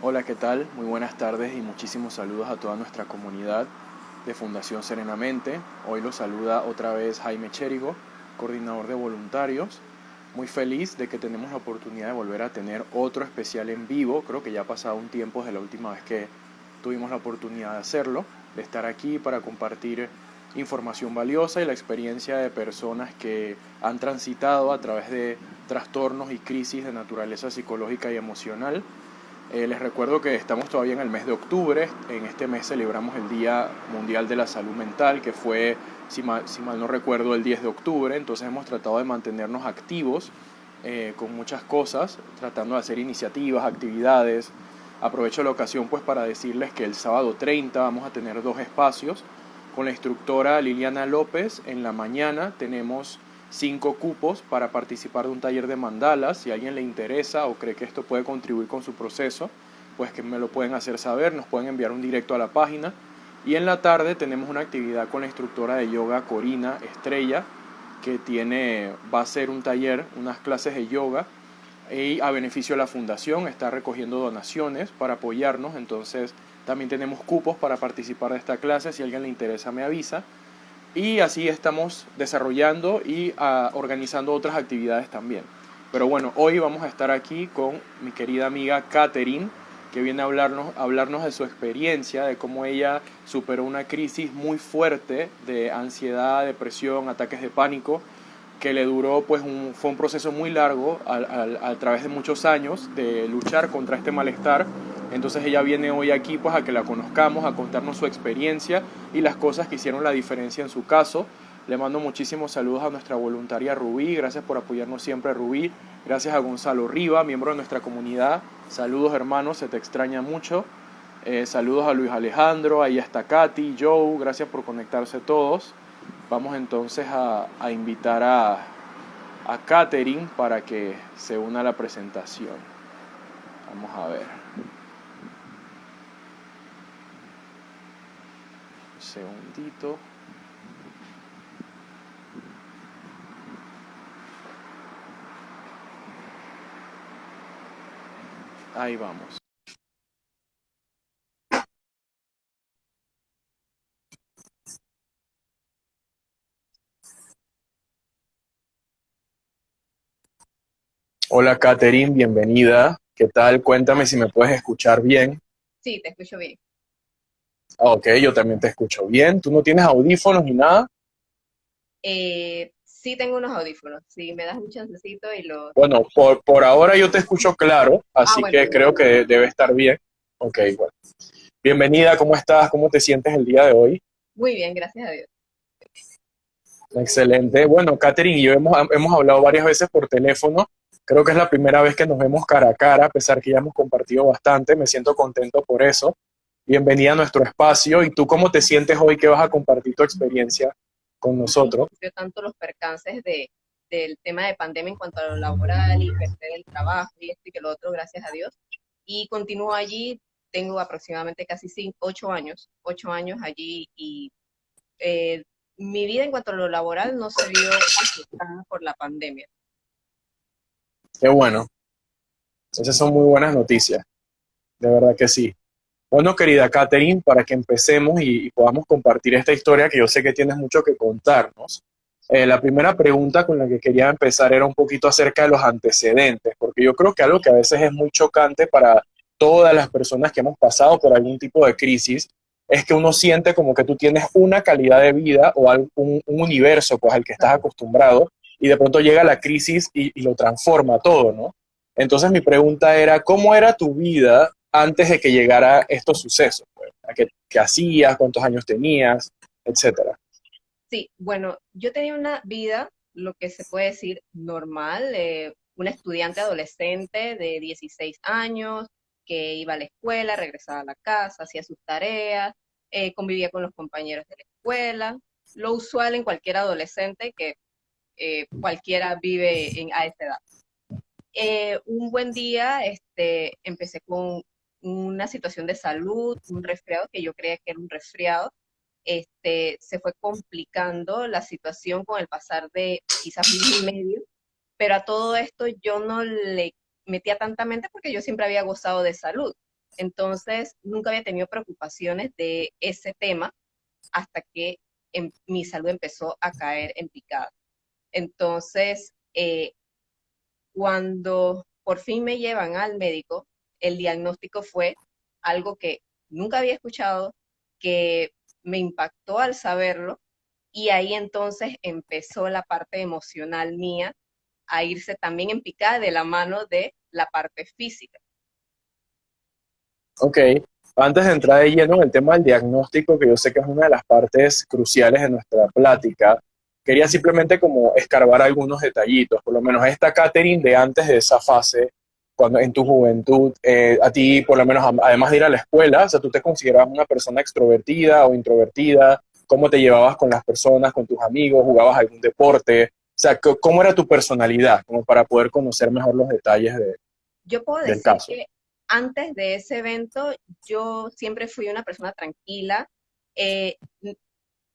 Hola, ¿qué tal? Muy buenas tardes y muchísimos saludos a toda nuestra comunidad de Fundación Serenamente. Hoy los saluda otra vez Jaime Chérigo, coordinador de voluntarios. Muy feliz de que tenemos la oportunidad de volver a tener otro especial en vivo. Creo que ya ha pasado un tiempo desde la última vez que tuvimos la oportunidad de hacerlo, de estar aquí para compartir información valiosa y la experiencia de personas que han transitado a través de trastornos y crisis de naturaleza psicológica y emocional. Les recuerdo que estamos todavía en el mes de octubre. En este mes celebramos el Día Mundial de la Salud Mental, que fue, si mal no recuerdo, el 10 de octubre. Entonces hemos tratado de mantenernos activos con muchas cosas, tratando de hacer iniciativas, actividades. Aprovecho la ocasión pues para decirles que el sábado 30 vamos a tener dos espacios. Con la instructora Liliana López en la mañana tenemos 5 cupos para participar de un taller de mandalas. Si a alguien le interesa o cree que esto puede contribuir con su proceso, pues que me lo pueden hacer saber, nos pueden enviar un directo a la página. Y en la tarde tenemos una actividad con la instructora de yoga Corina Estrella, que va a ser un taller, unas clases de yoga y a beneficio de la fundación. Está recogiendo donaciones para apoyarnos. Entonces también tenemos cupos para participar de esta clase. Si a alguien le interesa me avisa. Y así estamos desarrollando y organizando otras actividades también. Pero bueno, hoy vamos a estar aquí con mi querida amiga Katherine, que viene a hablarnos de su experiencia, de cómo ella superó una crisis muy fuerte de ansiedad, depresión, ataques de pánico, que le duró, pues fue un proceso muy largo a través de muchos años de luchar contra este malestar. Entonces ella viene hoy aquí pues a que la conozcamos, a contarnos su experiencia y las cosas que hicieron la diferencia en su caso. Le mando muchísimos saludos a nuestra voluntaria Rubí, gracias por apoyarnos siempre, Rubí. Gracias a Gonzalo Riva, miembro de nuestra comunidad. Saludos, hermanos, se te extraña mucho. Saludos a Luis Alejandro, ahí está Katy, Joe, gracias por conectarse todos. Vamos entonces a invitar a Katherine para que se una a la presentación. Vamos a ver. Un segundito. Ahí vamos. Hola Katherine, bienvenida. ¿Qué tal? Cuéntame si me puedes escuchar bien. Sí, te escucho bien. Ok, yo también te escucho bien. ¿Tú no tienes audífonos ni nada? Sí tengo unos audífonos. Si me das un chancecito y los... Bueno, por ahora yo te escucho claro, Ah, así bueno, que bueno. creo que debe estar bien. Ok, bueno. Bienvenida, ¿cómo estás? ¿Cómo te sientes el día de hoy? Muy bien, gracias a Dios. Excelente. Bueno, Katherine y yo hemos hablado varias veces por teléfono. Creo que es la primera vez que nos vemos cara a cara, a pesar que ya hemos compartido bastante. Me siento contento por eso. Bienvenida a nuestro espacio. ¿Y tú cómo te sientes hoy que vas a compartir tu experiencia con No nosotros? sufrió tanto los percances del tema de pandemia en cuanto a lo laboral y perder el trabajo y esto y que lo otro, gracias a Dios. Y continúo allí, tengo aproximadamente casi 8 años allí y eh, mi vida en cuanto a lo laboral no se vio afectada por la pandemia. Qué bueno. Esas son muy buenas noticias. De verdad que sí. Bueno, querida Katherine, para que empecemos y podamos compartir esta historia que yo sé que tienes mucho que contarnos, la primera pregunta con la que quería empezar era un poquito acerca de los antecedentes, porque yo creo que algo que a veces es muy chocante para todas las personas que hemos pasado por algún tipo de crisis es que uno siente como que tú tienes una calidad de vida o un universo pues al que estás acostumbrado y de pronto llega la crisis y lo transforma todo, ¿no? Entonces mi pregunta era, ¿cómo era tu vida antes de que llegara estos sucesos? Pues? ¿Qué hacías? ¿Cuántos años tenías? Etcétera. Sí, bueno, yo tenía una vida, lo que se puede decir, normal, una estudiante adolescente de 16 años que iba a la escuela, regresaba a la casa, hacía sus tareas, convivía con los compañeros de la escuela, lo usual en cualquier adolescente que cualquiera vive a esa edad. Un buen día, empecé con una situación de salud, un resfriado que yo creía que era un resfriado. Se fue complicando la situación con el pasar de quizás un mes y medio, pero a todo esto yo no le metía tanta mente porque yo siempre había gozado de salud. Entonces, nunca había tenido preocupaciones de ese tema hasta que mi salud empezó a caer en picada. Entonces, cuando por fin me llevan al médico, el diagnóstico fue algo que nunca había escuchado, que me impactó al saberlo, y ahí entonces empezó la parte emocional mía a irse también en picada de la mano de la parte física. Ok, antes de entrar de lleno en el tema del diagnóstico, que yo sé que es una de las partes cruciales de nuestra plática, quería simplemente como escarbar algunos detallitos, por lo menos esta Catherine de antes de esa fase, cuando en tu juventud, a ti por lo menos además de ir a la escuela, o sea, tú te considerabas una persona extrovertida o introvertida, cómo te llevabas con las personas, con tus amigos, jugabas algún deporte, o sea, cómo era tu personalidad, como para poder conocer mejor los detalles Yo puedo del decir caso. que antes de ese evento yo siempre fui una persona tranquila, eh,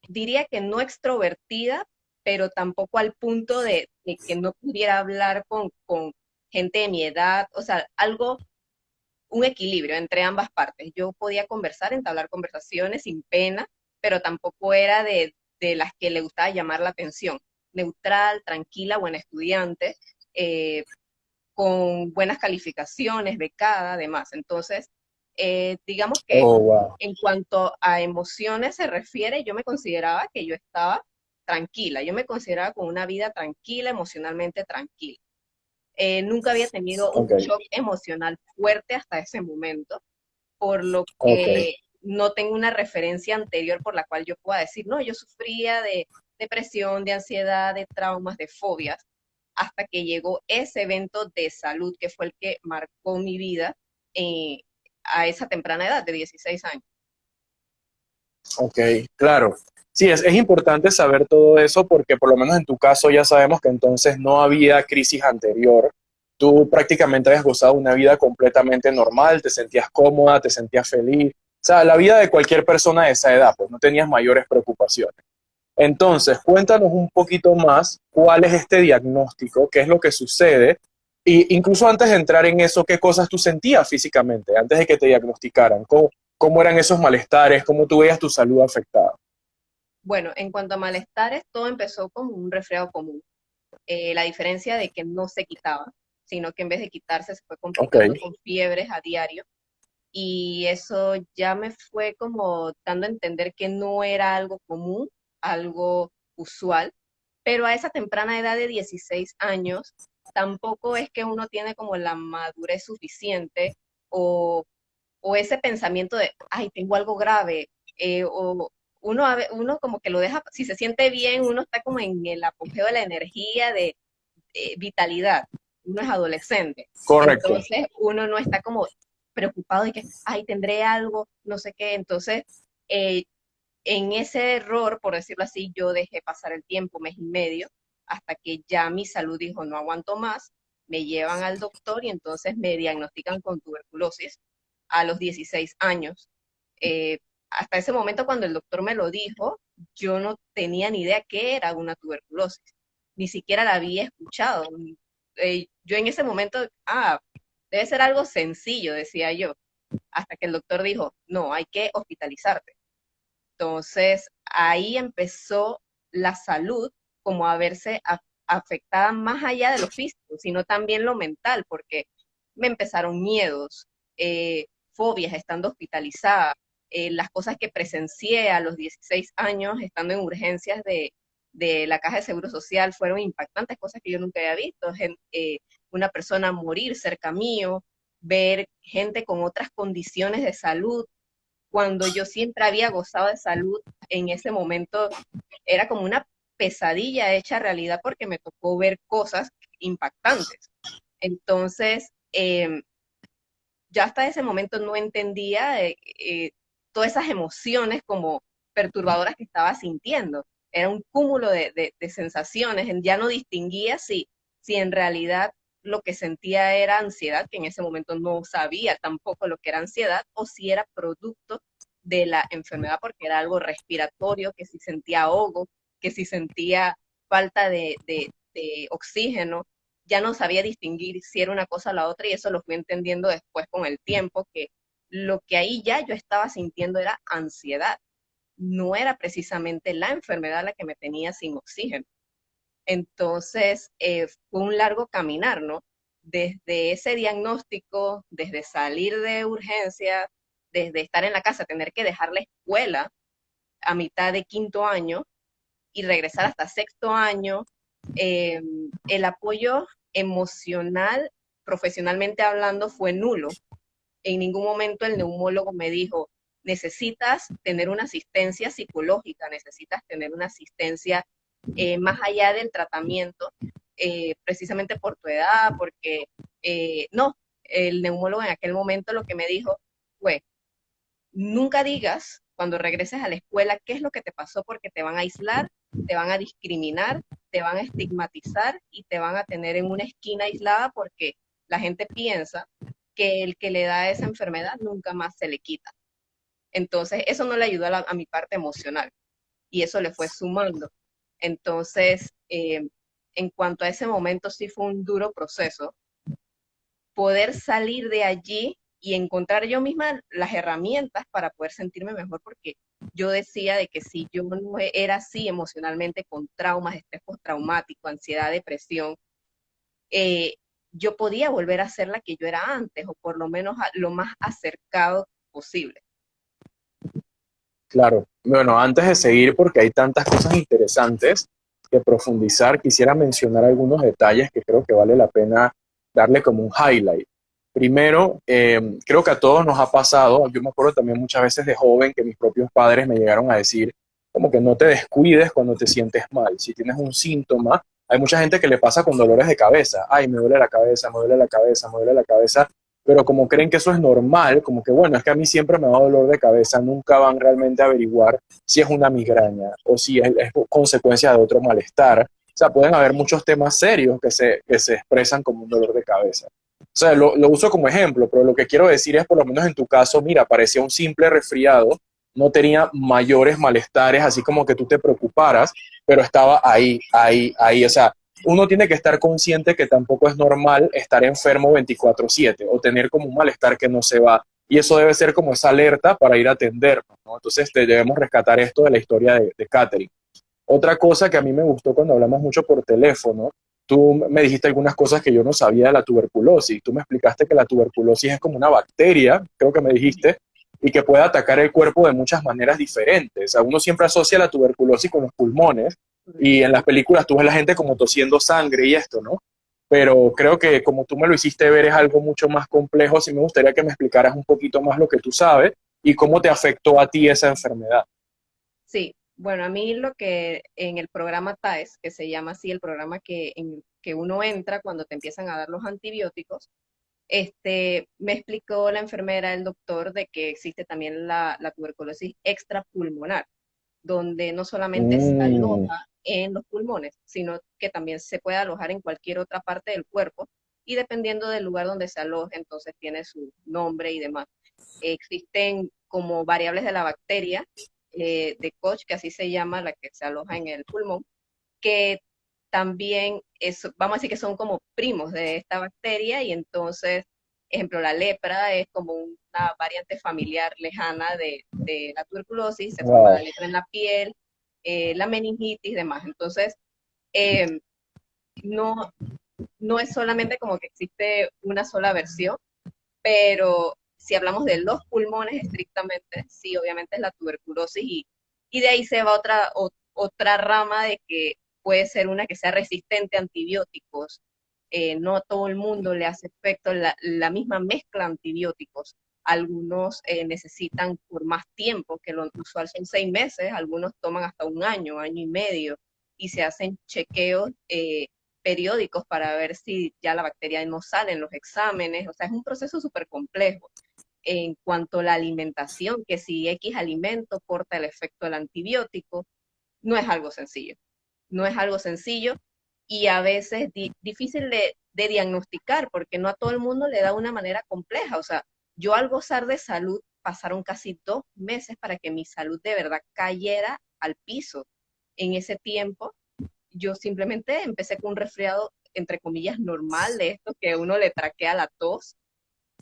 diría que no extrovertida, pero tampoco al punto de que no pudiera hablar con gente de mi edad, o sea, algo, un equilibrio entre ambas partes. Yo podía conversar, entablar conversaciones sin pena, pero tampoco era de las que le gustaba llamar la atención. Neutral, tranquila, buena estudiante, eh, con buenas calificaciones, becada, además. Entonces, digamos que Oh, wow. en cuanto a emociones se refiere, yo me consideraba que yo estaba tranquila, yo me consideraba con una vida tranquila, emocionalmente tranquila. Nunca había tenido un Ok, shock emocional fuerte hasta ese momento, por lo ok. que no tengo una referencia anterior por la cual yo pueda decir, no, yo sufría de depresión, de ansiedad, de traumas, de fobias, hasta que llegó ese evento de salud que fue el que marcó mi vida eh, a esa temprana edad de 16 años. Ok, claro. Sí, es importante saber todo eso porque por lo menos en tu caso ya sabemos que entonces no había crisis anterior. Tú prácticamente habías gozado una vida completamente normal, te sentías cómoda, te sentías feliz. O sea, la vida de cualquier persona de esa edad, pues no tenías mayores preocupaciones. Entonces, cuéntanos un poquito más cuál es este diagnóstico, qué es lo que sucede, y incluso antes de entrar en eso, qué cosas tú sentías físicamente, antes de que te diagnosticaran, cómo eran esos malestares, cómo tú veías tu salud afectada. Bueno, en cuanto a malestares, todo empezó como un resfriado común. La diferencia de que no se quitaba, sino que en vez de quitarse se fue Ok, complicando con fiebres a diario. Y eso ya me fue como dando a entender que no era algo común, algo usual, pero a esa temprana edad de 16 años tampoco es que uno tiene como la madurez suficiente o, o ese pensamiento de, ay, tengo algo grave, o uno, uno como que lo deja, si se siente bien, uno está como en el apogeo de la energía, de vitalidad, uno es adolescente, correcto. entonces uno no está como preocupado de que, ay, tendré algo, no sé qué, entonces eh, en ese error, por decirlo así, yo dejé pasar el tiempo, mes y medio, hasta que ya mi salud dijo, no aguanto más, me llevan al doctor y entonces me diagnostican con tuberculosis a los 16 años. Eh, Hasta ese momento, cuando el doctor me lo dijo, yo no tenía ni idea qué era una tuberculosis, ni siquiera la había escuchado. Yo en ese momento, debe ser algo sencillo, decía yo, hasta que el doctor dijo, no, hay que hospitalizarte. Entonces, ahí empezó la salud como a verse afectada más allá de lo físico, sino también lo mental, porque me empezaron miedos, fobias estando hospitalizada, las cosas que presencié a los 16 años estando en urgencias de la Caja de Seguro Social fueron impactantes, cosas que yo nunca había visto, una persona morir cerca mío, ver gente con otras condiciones de salud cuando yo siempre había gozado de salud, en ese momento era como una pesadilla hecha realidad porque me tocó ver cosas impactantes. Entonces, ya hasta ese momento no entendía todas esas emociones como perturbadoras que estaba sintiendo. Era un cúmulo de sensaciones, ya no distinguía si en realidad lo que sentía era ansiedad, que en ese momento no sabía tampoco lo que era ansiedad, o si era producto de la enfermedad porque era algo respiratorio, que si sentía ahogo, que si sentía falta de oxígeno, ya no sabía distinguir si era una cosa o la otra y eso lo fui entendiendo después con el tiempo, que lo que ahí ya yo estaba sintiendo era ansiedad, no era precisamente la enfermedad la que me tenía sin oxígeno. Entonces, fue un largo caminar, ¿no? Desde ese diagnóstico, desde salir de urgencia, desde estar en la casa, tener que dejar la escuela a mitad de quinto año y regresar hasta sexto año, eh, el apoyo emocional, profesionalmente hablando, fue nulo. En ningún momento el neumólogo me dijo, necesitas tener una asistencia psicológica, necesitas tener una asistencia más allá del tratamiento, precisamente por tu edad, porque no, el neumólogo en aquel momento lo que me dijo fue, nunca digas cuando regreses a la escuela qué es lo que te pasó porque te van a aislar, te van a discriminar, te van a estigmatizar y te van a tener en una esquina aislada porque la gente piensa que el que le da esa enfermedad nunca más se le quita. Entonces, eso no le ayudó a mi parte emocional y eso le fue sumando. Entonces, en cuanto a ese momento, sí fue un duro proceso poder salir de allí y encontrar yo misma las herramientas para poder sentirme mejor, porque yo decía de que si yo no era así emocionalmente con traumas, estrés postraumático, ansiedad, depresión, eh, yo podía volver a ser la que yo era antes, o por lo menos lo más acercado posible. Claro. Bueno, antes de seguir, porque hay tantas cosas interesantes que profundizar, quisiera mencionar algunos detalles que creo que vale la pena darle como un highlight. Primero, creo que a todos nos ha pasado, yo me acuerdo también muchas veces de joven que mis propios padres me llegaron a decir como que no te descuides cuando te sientes mal. Si tienes un síntoma, hay mucha gente que le pasa con dolores de cabeza. Ay, me duele la cabeza, me duele la cabeza, me duele la cabeza, pero como creen que eso es normal, como que bueno, es que a mí siempre me da dolor de cabeza, nunca van realmente a averiguar si es una migraña o si es consecuencia de otro malestar. O sea, pueden haber muchos temas serios que se expresan como un dolor de cabeza. O sea, lo uso como ejemplo, pero lo que quiero decir es, por lo menos en tu caso, mira, parecía un simple resfriado, no tenía mayores malestares, así como que tú te preocuparas, pero estaba ahí, ahí, ahí. O sea, uno tiene que estar consciente que tampoco es normal estar enfermo 24/7 o tener como un malestar que no se va. Y eso debe ser como esa alerta para ir a atendernos, ¿no? Entonces debemos rescatar esto de la historia de Catherine. Otra cosa que a mí me gustó cuando hablamos mucho por teléfono, tú me dijiste algunas cosas que yo no sabía de la tuberculosis. Tú me explicaste que la tuberculosis es como una bacteria, creo que me dijiste, y que puede atacar el cuerpo de muchas maneras diferentes. O sea, uno siempre asocia la tuberculosis con los pulmones y en las películas tú ves a la gente como tosiendo sangre y esto, ¿no? Pero creo que como tú me lo hiciste ver es algo mucho más complejo. Sí me gustaría que me explicaras un poquito más lo que tú sabes y cómo te afectó a ti esa enfermedad. Sí, bueno, a mí lo que en el programa TAES, que se llama así el programa en que uno entra cuando te empiezan a dar los antibióticos, me explicó la enfermera, el doctor, de que existe también la tuberculosis extrapulmonar, donde no solamente se Mm, aloja en los pulmones, sino que también se puede alojar en cualquier otra parte del cuerpo y dependiendo del lugar donde se aloje, entonces tiene su nombre y demás. Existen como variables de la bacteria de Koch, que así se llama, la que se aloja en el pulmón, que también es, vamos a decir que son como primos de esta bacteria y entonces, ejemplo, la lepra es como una variante familiar lejana de la tuberculosis, se forma wow. la lepra en la piel, la meningitis y demás. Entonces, eh, no, no es solamente como que existe una sola versión, pero si hablamos de los pulmones estrictamente, sí, obviamente es la tuberculosis y de ahí se va otra rama de que puede ser una que sea resistente a antibióticos. No a todo el mundo le hace efecto la misma mezcla de antibióticos. Algunos necesitan por más tiempo, que lo usual son 6 meses, algunos toman hasta un año, año y medio, y se hacen chequeos periódicos para ver si ya la bacteria no sale en los exámenes. O sea, es un proceso súper complejo. En cuanto a la alimentación, que si X alimento corta el efecto del antibiótico, no es algo sencillo. No es algo sencillo y a veces difícil de diagnosticar porque no a todo el mundo le da una manera compleja. O sea, yo al gozar de salud pasaron casi 2 meses para que mi salud de verdad cayera al piso. En ese tiempo yo simplemente empecé con un resfriado, entre comillas, normal, de esto que uno le traquea la tos,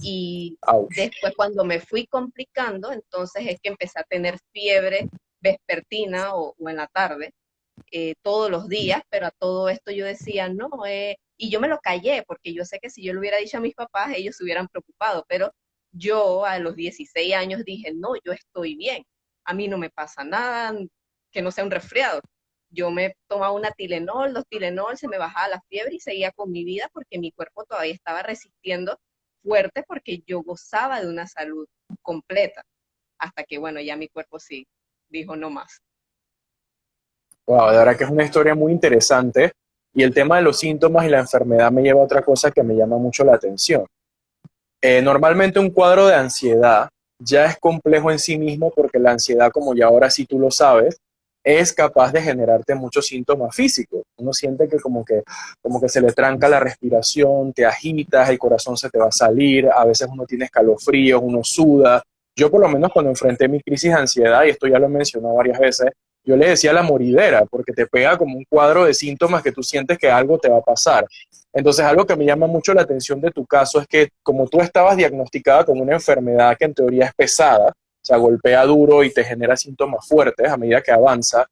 Y Ouch. después cuando me fui complicando, entonces es que empecé a tener fiebre vespertina o en la tarde, todos los días, pero a todo esto yo decía, no, y yo me lo callé, porque yo sé que si yo le hubiera dicho a mis papás, ellos se hubieran preocupado, pero yo a los 16 años dije, no, yo estoy bien, a mí no me pasa nada, que no sea un resfriado. Yo me tomaba una Tilenol, dos Tilenol, se me bajaba la fiebre y seguía con mi vida porque mi cuerpo todavía estaba resistiendo fuerte porque yo gozaba de una salud completa, hasta que, bueno, ya mi cuerpo sí dijo no más. Wow, de verdad que es una historia muy interesante. Y el tema de los síntomas y la enfermedad me lleva a otra cosa que me llama mucho la atención. Normalmente un cuadro de ansiedad ya es complejo en sí mismo porque la ansiedad, como ya ahora sí tú lo sabes, es capaz de generarte muchos síntomas físicos. Uno siente que como que se le tranca la respiración, te agitas, el corazón se te va a salir, a veces uno tiene escalofríos, uno suda. Yo por lo menos cuando enfrenté mi crisis de ansiedad, y esto ya lo he mencionado varias veces, yo le decía la moridera, porque te pega como un cuadro de síntomas que tú sientes que algo te va a pasar. Entonces, algo que me llama mucho la atención de tu caso es que como tú estabas diagnosticada con una enfermedad que en teoría es pesada, o sea, golpea duro y te genera síntomas fuertes a medida que avanza,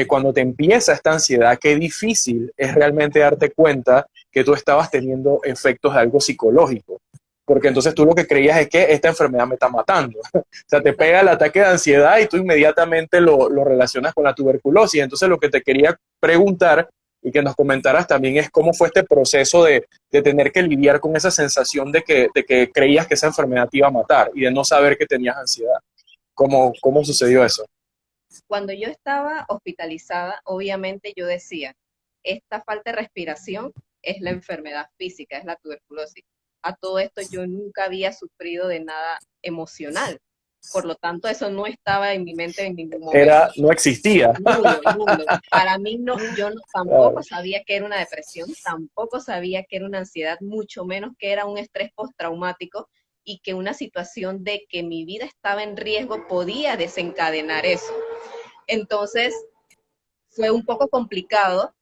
cuando te empieza esta ansiedad, qué difícil es realmente darte cuenta que tú estabas teniendo efectos de algo psicológico. Porque entonces tú lo que creías es que esta enfermedad me está matando. O sea, te pega el ataque de ansiedad y tú inmediatamente lo relacionas con la tuberculosis. Entonces lo que te quería preguntar y que nos comentaras también es cómo fue este proceso de tener que lidiar con esa sensación de que creías que esa enfermedad te iba a matar y de no saber que tenías ansiedad. ¿Cómo sucedió eso? Cuando yo estaba hospitalizada, obviamente yo decía, esta falta de respiración es la enfermedad física, es la tuberculosis. A todo esto yo nunca había sufrido de nada emocional. Por lo tanto, eso no estaba en mi mente en ningún momento. No existía. Nulo, nulo. Para mí no, yo tampoco Claro. sabía que era una depresión, tampoco sabía que era una ansiedad, mucho menos que era un estrés postraumático y que una situación de que mi vida estaba en riesgo podía desencadenar eso. Entonces, fue un poco complicado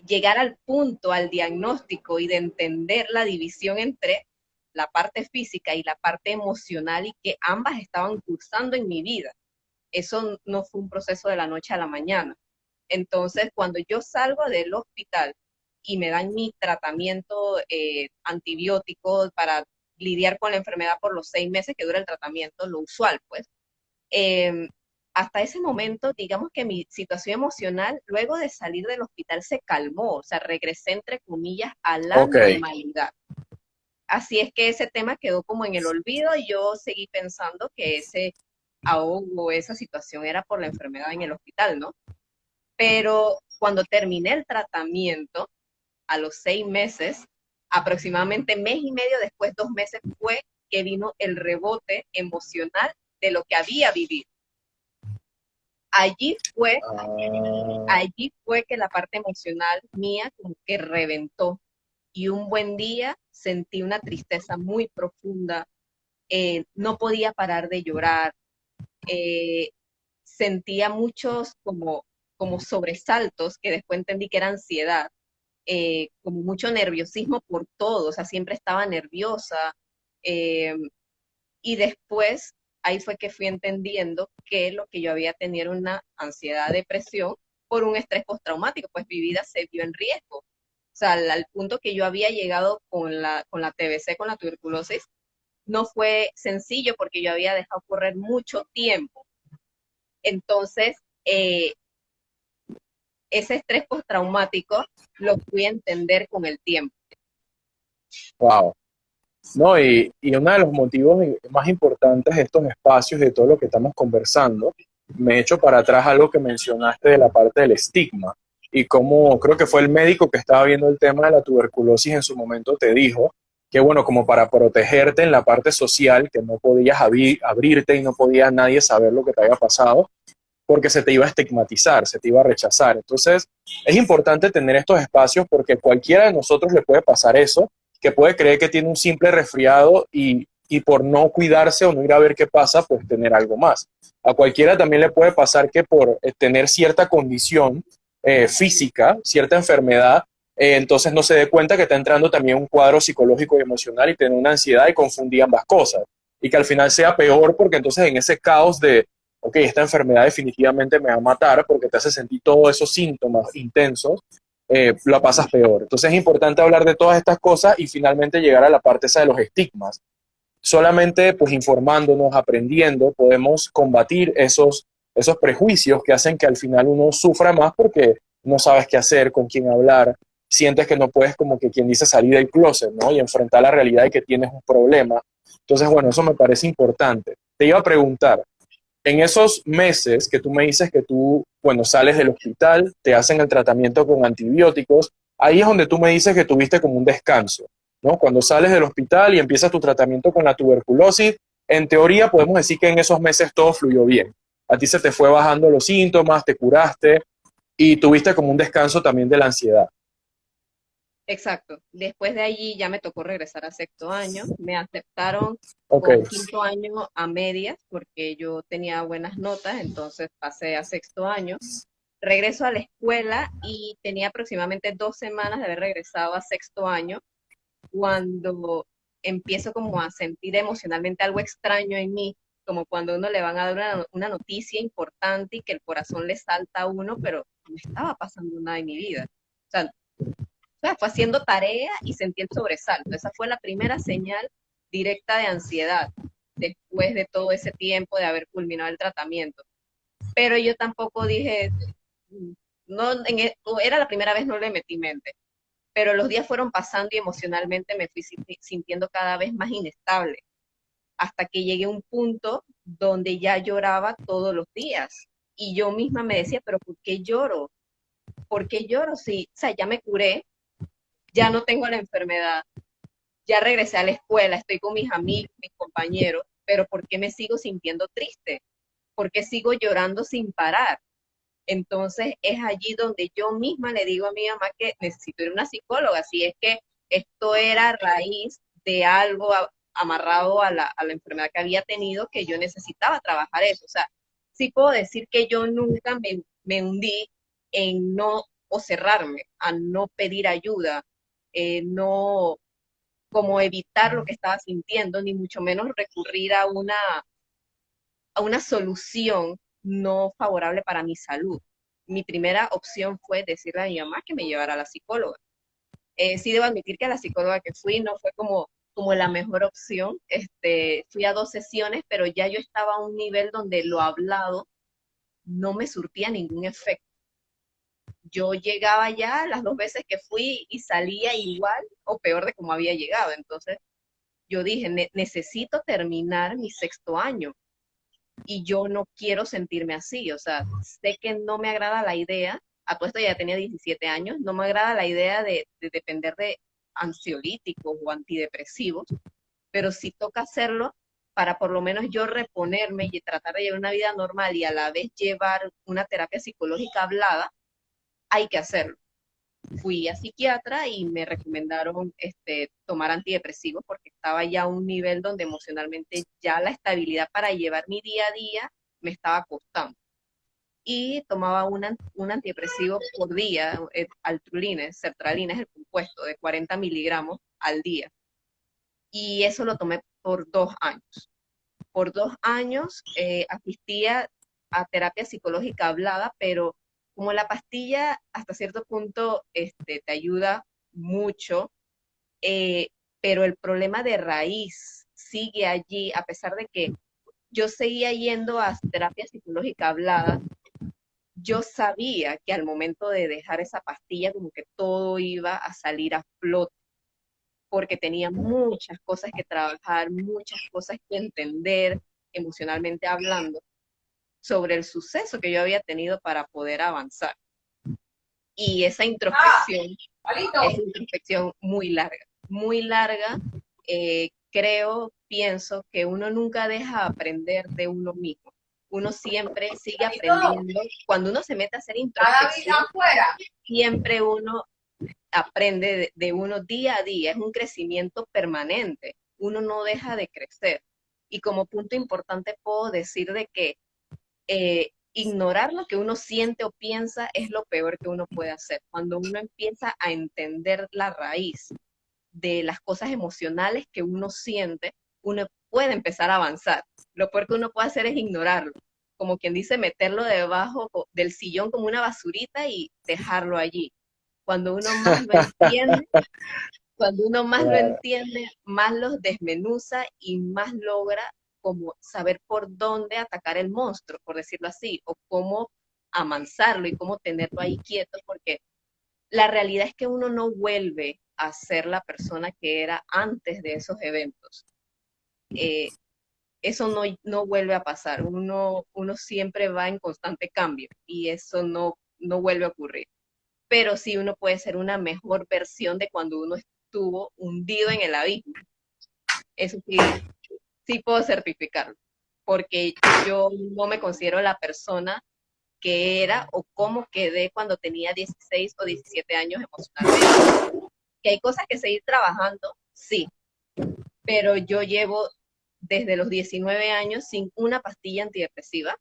llegar al punto, al diagnóstico y de entender la división entre la parte física y la parte emocional y que ambas estaban cursando en mi vida. Eso no fue un proceso de la noche a la mañana. Entonces, cuando yo salgo del hospital y me dan mi tratamiento antibiótico para lidiar con la enfermedad por los 6 meses que dura el tratamiento, lo usual, pues, eh, hasta ese momento, digamos que mi situación emocional, luego de salir del hospital, se calmó, o sea, regresé, entre comillas, a la Ok. normalidad. Así es que ese tema quedó como en el olvido y yo seguí pensando que ese ahogo, esa situación era por la enfermedad en el hospital, ¿no? Pero cuando terminé el tratamiento, a los 6 meses, aproximadamente mes y medio después, 2 meses, fue que vino el rebote emocional de lo que había vivido. Allí fue, Ah, allí fue que la parte emocional mía como que reventó. Y un buen día sentí una tristeza muy profunda, no podía parar de llorar, eh, sentía muchos como sobresaltos que después entendí que era ansiedad, como mucho nerviosismo por todo, o sea, siempre estaba nerviosa. eh, y después ahí fue que fui entendiendo que lo que yo había tenido era una ansiedad, depresión por un estrés postraumático, pues mi vida se vio en riesgo. O sea, al punto que yo había llegado con la TBC, con la tuberculosis, no fue sencillo porque yo había dejado correr mucho tiempo. Entonces, ese estrés postraumático lo fui a entender con el tiempo. wow. No, y uno de los motivos más importantes de estos espacios, de todo lo que estamos conversando, me echo para atrás algo que mencionaste de la parte del estigma y cómo creo que fue el médico que estaba viendo el tema de la tuberculosis en su momento te dijo que bueno, como para protegerte en la parte social, que no podías abrirte y no podía nadie saber lo que te había pasado, porque se te iba a estigmatizar, se te iba a rechazar. Entonces, es importante tener estos espacios porque cualquiera de nosotros le puede pasar eso, que puede creer que tiene un simple resfriado y por no cuidarse o no ir a ver qué pasa, pues tener algo más. A cualquiera también le puede pasar que por tener cierta condición física, cierta enfermedad, entonces no se dé cuenta que está entrando también un cuadro psicológico y emocional y tiene una ansiedad y confundí ambas cosas. Y que al final sea peor porque entonces en ese caos de, ok, esta enfermedad definitivamente me va a matar porque te hace sentir todos esos síntomas intensos, la pasas peor. Entonces es importante hablar de todas estas cosas y finalmente llegar a la parte esa de los estigmas. Solamente pues informándonos, aprendiendo, podemos combatir esos prejuicios que hacen que al final uno sufra más porque no sabes qué hacer, con quién hablar, sientes que no puedes, como que quien dice, salir del closet, ¿no? Y enfrentar la realidad de que tienes un problema. Entonces, bueno, eso me parece importante. Te iba a preguntar, en esos meses que tú me dices que tú, bueno, sales del hospital, te hacen el tratamiento con antibióticos, ahí es donde tú me dices que tuviste como un descanso, ¿no? Cuando sales del hospital y empiezas tu tratamiento con la tuberculosis, en teoría podemos decir que en esos meses todo fluyó bien. A ti se te fue bajando los síntomas, te curaste y tuviste como un descanso también de la ansiedad. Exacto. Después de allí ya me tocó regresar a sexto año. Me aceptaron Ok, con quinto año a medias porque yo tenía buenas notas, entonces pasé a sexto año. Regreso a la escuela y tenía aproximadamente 2 semanas de haber regresado a sexto año cuando empiezo como a sentir emocionalmente algo extraño en mí, como cuando a uno le van a dar una noticia importante y que el corazón le salta a uno, pero no estaba pasando nada en mi vida. O sea, fue haciendo tarea y sentí el sobresalto. Esa fue la primera señal directa de ansiedad después de todo ese tiempo de haber culminado el tratamiento. Pero yo tampoco dije, no, era la primera vez, no le metí mente. Pero los días fueron pasando y emocionalmente me fui sintiendo cada vez más inestable, hasta que llegué a un punto donde ya lloraba todos los días. Y yo misma me decía, pero ¿por qué lloro? ¿Por qué lloro? Sí, o sea, ya me curé, ya no tengo la enfermedad, ya regresé a la escuela, estoy con mis amigos, mis compañeros, pero ¿por qué me sigo sintiendo triste? ¿Por qué sigo llorando sin parar? Entonces es allí donde yo misma le digo a mi mamá que necesito ir a una psicóloga, si es que esto era a raíz de algo amarrado a la enfermedad que había tenido, que yo necesitaba trabajar eso. O sea, sí puedo decir que yo nunca me hundí en no o cerrarme, a no pedir ayuda, no como evitar lo que estaba sintiendo, ni mucho menos recurrir a una solución no favorable para mi salud. Mi primera opción fue decirle a mi mamá que me llevara a la psicóloga. Sí debo admitir que a la psicóloga que fui no fue como la mejor opción. Fui a 2 sesiones, pero ya yo estaba a un nivel donde lo hablado no me surtía ningún efecto. Yo llegaba ya las 2 veces que fui y salía igual o peor de como había llegado. Entonces yo dije, necesito terminar mi sexto año y yo no quiero sentirme así, o sea, sé que no me agrada la idea, a todo esto ya tenía 17 años, no me agrada la idea de depender de ansiolíticos o antidepresivos, pero sí toca hacerlo para por lo menos yo reponerme y tratar de llevar una vida normal y a la vez llevar una terapia psicológica hablada, hay que hacerlo. Fui a psiquiatra y me recomendaron tomar antidepresivos porque estaba ya a un nivel donde emocionalmente ya la estabilidad para llevar mi día a día me estaba costando. Y tomaba un antidepresivo por día, Altrulines, sertralina es el compuesto de 40 miligramos al día. Y eso lo tomé por 2 años. Por 2 años asistía a terapia psicológica hablada, pero como la pastilla hasta cierto punto te ayuda mucho, eh, pero el problema de raíz sigue allí, a pesar de que yo seguía yendo a terapia psicológica hablada, yo sabía que al momento de dejar esa pastilla como que todo iba a salir a flote, porque tenía muchas cosas que trabajar, muchas cosas que entender emocionalmente hablando sobre el suceso que yo había tenido para poder avanzar. Y esa introspección muy larga, pienso que uno nunca deja de aprender de uno mismo. Uno siempre sigue aprendiendo. Cuando uno se mete a hacer introspección, siempre uno aprende de uno día a día. Es un crecimiento permanente. Uno no deja de crecer. Y como punto importante puedo decir de que ignorar lo que uno siente o piensa es lo peor que uno puede hacer. Cuando uno empieza a entender la raíz de las cosas emocionales que uno siente, uno puede empezar a avanzar. Lo peor que uno puede hacer es ignorarlo. Como quien dice, meterlo debajo del sillón como una basurita y dejarlo allí. Cuando uno más lo entiende, cuando uno más lo Claro. entiende, más los desmenuza y más logra como saber por dónde atacar el monstruo, por decirlo así, o cómo amansarlo y cómo tenerlo ahí quieto, porque la realidad es que uno no vuelve a ser la persona que era antes de esos eventos. Eh, Eso no vuelve a pasar. Uno siempre va en constante cambio y eso no vuelve a ocurrir. Pero sí uno puede ser una mejor versión de cuando uno estuvo hundido en el abismo. Eso sí, sí puedo certificarlo, porque yo no me considero la persona que era o cómo quedé cuando tenía 16 o 17 años emocionalmente. Que hay cosas que seguir trabajando, sí, pero yo llevo desde los 19 años sin una pastilla antidepresiva.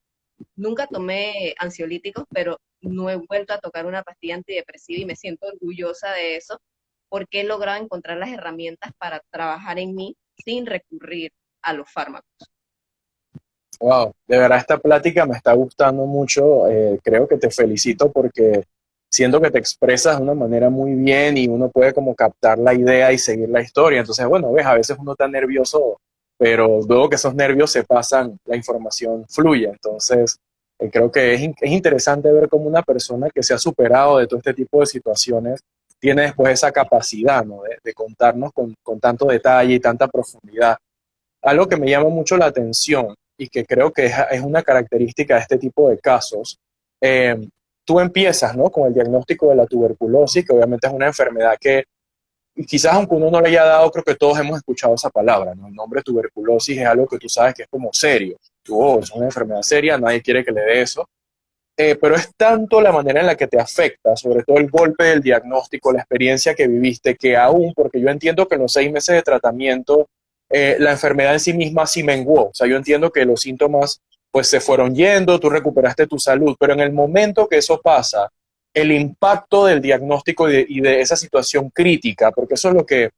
Nunca tomé ansiolíticos, pero no he vuelto a tocar una pastilla antidepresiva y me siento orgullosa de eso porque he logrado encontrar las herramientas para trabajar en mí sin recurrir a los fármacos. Wow, de verdad esta plática me está gustando mucho. Creo que te felicito porque siento que te expresas de una manera muy bien y uno puede como captar la idea y seguir la historia. Entonces, bueno, ves, a veces uno está nervioso, pero luego que esos nervios se pasan, la información fluye. Entonces, creo que es interesante ver cómo una persona que se ha superado de todo este tipo de situaciones tiene después esa capacidad, ¿no? De contarnos con tanto detalle y tanta profundidad. Algo que me llama mucho la atención y que creo que es una característica de este tipo de casos, eh, tú empiezas, ¿no?, con el diagnóstico de la tuberculosis, que obviamente es una enfermedad que quizás aunque uno no le haya dado, creo que todos hemos escuchado esa palabra, ¿no? El nombre tuberculosis es algo que tú sabes que es como serio. Tú, oh, es una enfermedad seria, nadie quiere que le dé eso. Pero es tanto la manera en la que te afecta, sobre todo el golpe del diagnóstico, la experiencia que viviste, que aún, porque yo entiendo que en los 6 meses de tratamiento, la enfermedad en sí misma sí menguó. O sea, yo entiendo que los síntomas pues se fueron yendo, tú recuperaste tu salud, pero en el momento que eso pasa, el impacto del diagnóstico y de esa situación crítica, porque eso es lo que,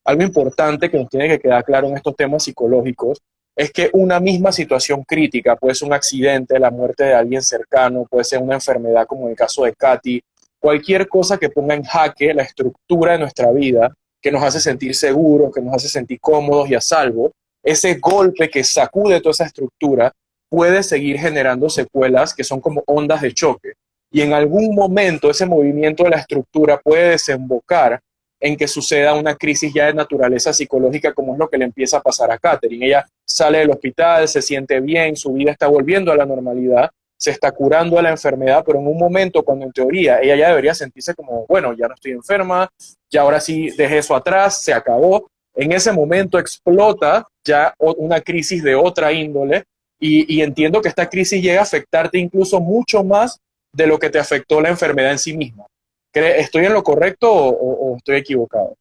algo importante que nos tiene que quedar claro en estos temas psicológicos, es que una misma situación crítica, puede ser un accidente, la muerte de alguien cercano, puede ser una enfermedad como en el caso de Katy, cualquier cosa que ponga en jaque la estructura de nuestra vida, que nos hace sentir seguros, que nos hace sentir cómodos y a salvo, ese golpe que sacude toda esa estructura puede seguir generando secuelas que son como ondas de choque. Y en algún momento ese movimiento de la estructura puede desembocar en que suceda una crisis ya de naturaleza psicológica, como es lo que le empieza a pasar a Katherine. Ella sale del hospital, se siente bien, su vida está volviendo a la normalidad, se está curando de la enfermedad, pero en un momento cuando en teoría ella ya debería sentirse como, bueno, ya no estoy enferma, ya ahora sí dejé eso atrás, se acabó, en ese momento explota ya una crisis de otra índole y entiendo que esta crisis llega a afectarte incluso mucho más de lo que te afectó la enfermedad en sí misma. ¿Estoy en lo correcto o estoy equivocado?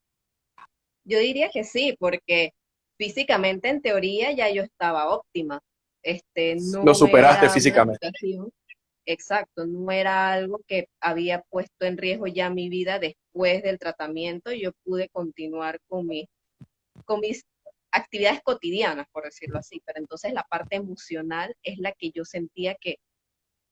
Yo diría que sí, porque físicamente en teoría ya yo estaba óptima. Lo No superaste era una físicamente. situación, exacto, no era algo que había puesto en riesgo ya mi vida después del tratamiento. Yo pude continuar con mis actividades cotidianas, por decirlo así, pero entonces la parte emocional es la que yo sentía que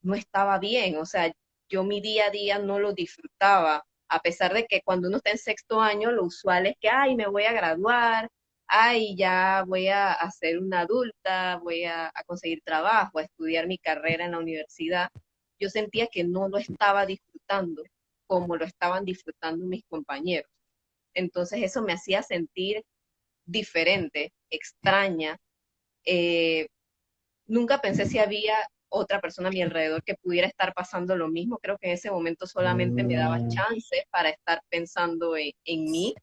no estaba bien, o sea, yo mi día a día no lo disfrutaba, a pesar de que cuando uno está en sexto año, lo usual es que, ay, me voy a graduar, ay, ya voy a ser una adulta, voy a conseguir trabajo, a estudiar mi carrera en la universidad. Yo sentía que no lo estaba disfrutando como lo estaban disfrutando mis compañeros. Entonces eso me hacía sentir diferente, extraña. eh, Nunca pensé si había otra persona a mi alrededor que pudiera estar pasando lo mismo. Creo que en ese momento solamente me daba Mm, chance para estar pensando en mí.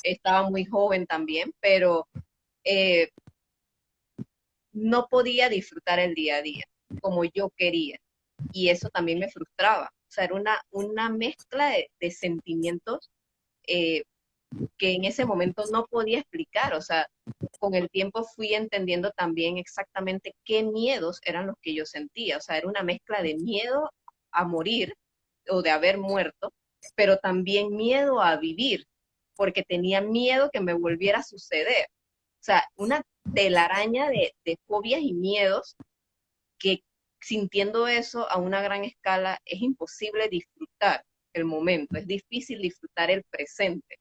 Estaba muy joven también, pero eh, no podía disfrutar el día a día como yo quería. Y eso también me frustraba. O sea, era una mezcla de sentimientos eh, que en ese momento no podía explicar. O sea, con el tiempo fui entendiendo también exactamente qué miedos eran los que yo sentía. O sea, era una mezcla de miedo a morir o de haber muerto, pero también miedo a vivir, porque tenía miedo que me volviera a suceder. O sea, una telaraña de fobias y miedos que sintiendo eso a una gran escala es imposible disfrutar el momento, es difícil disfrutar el presente.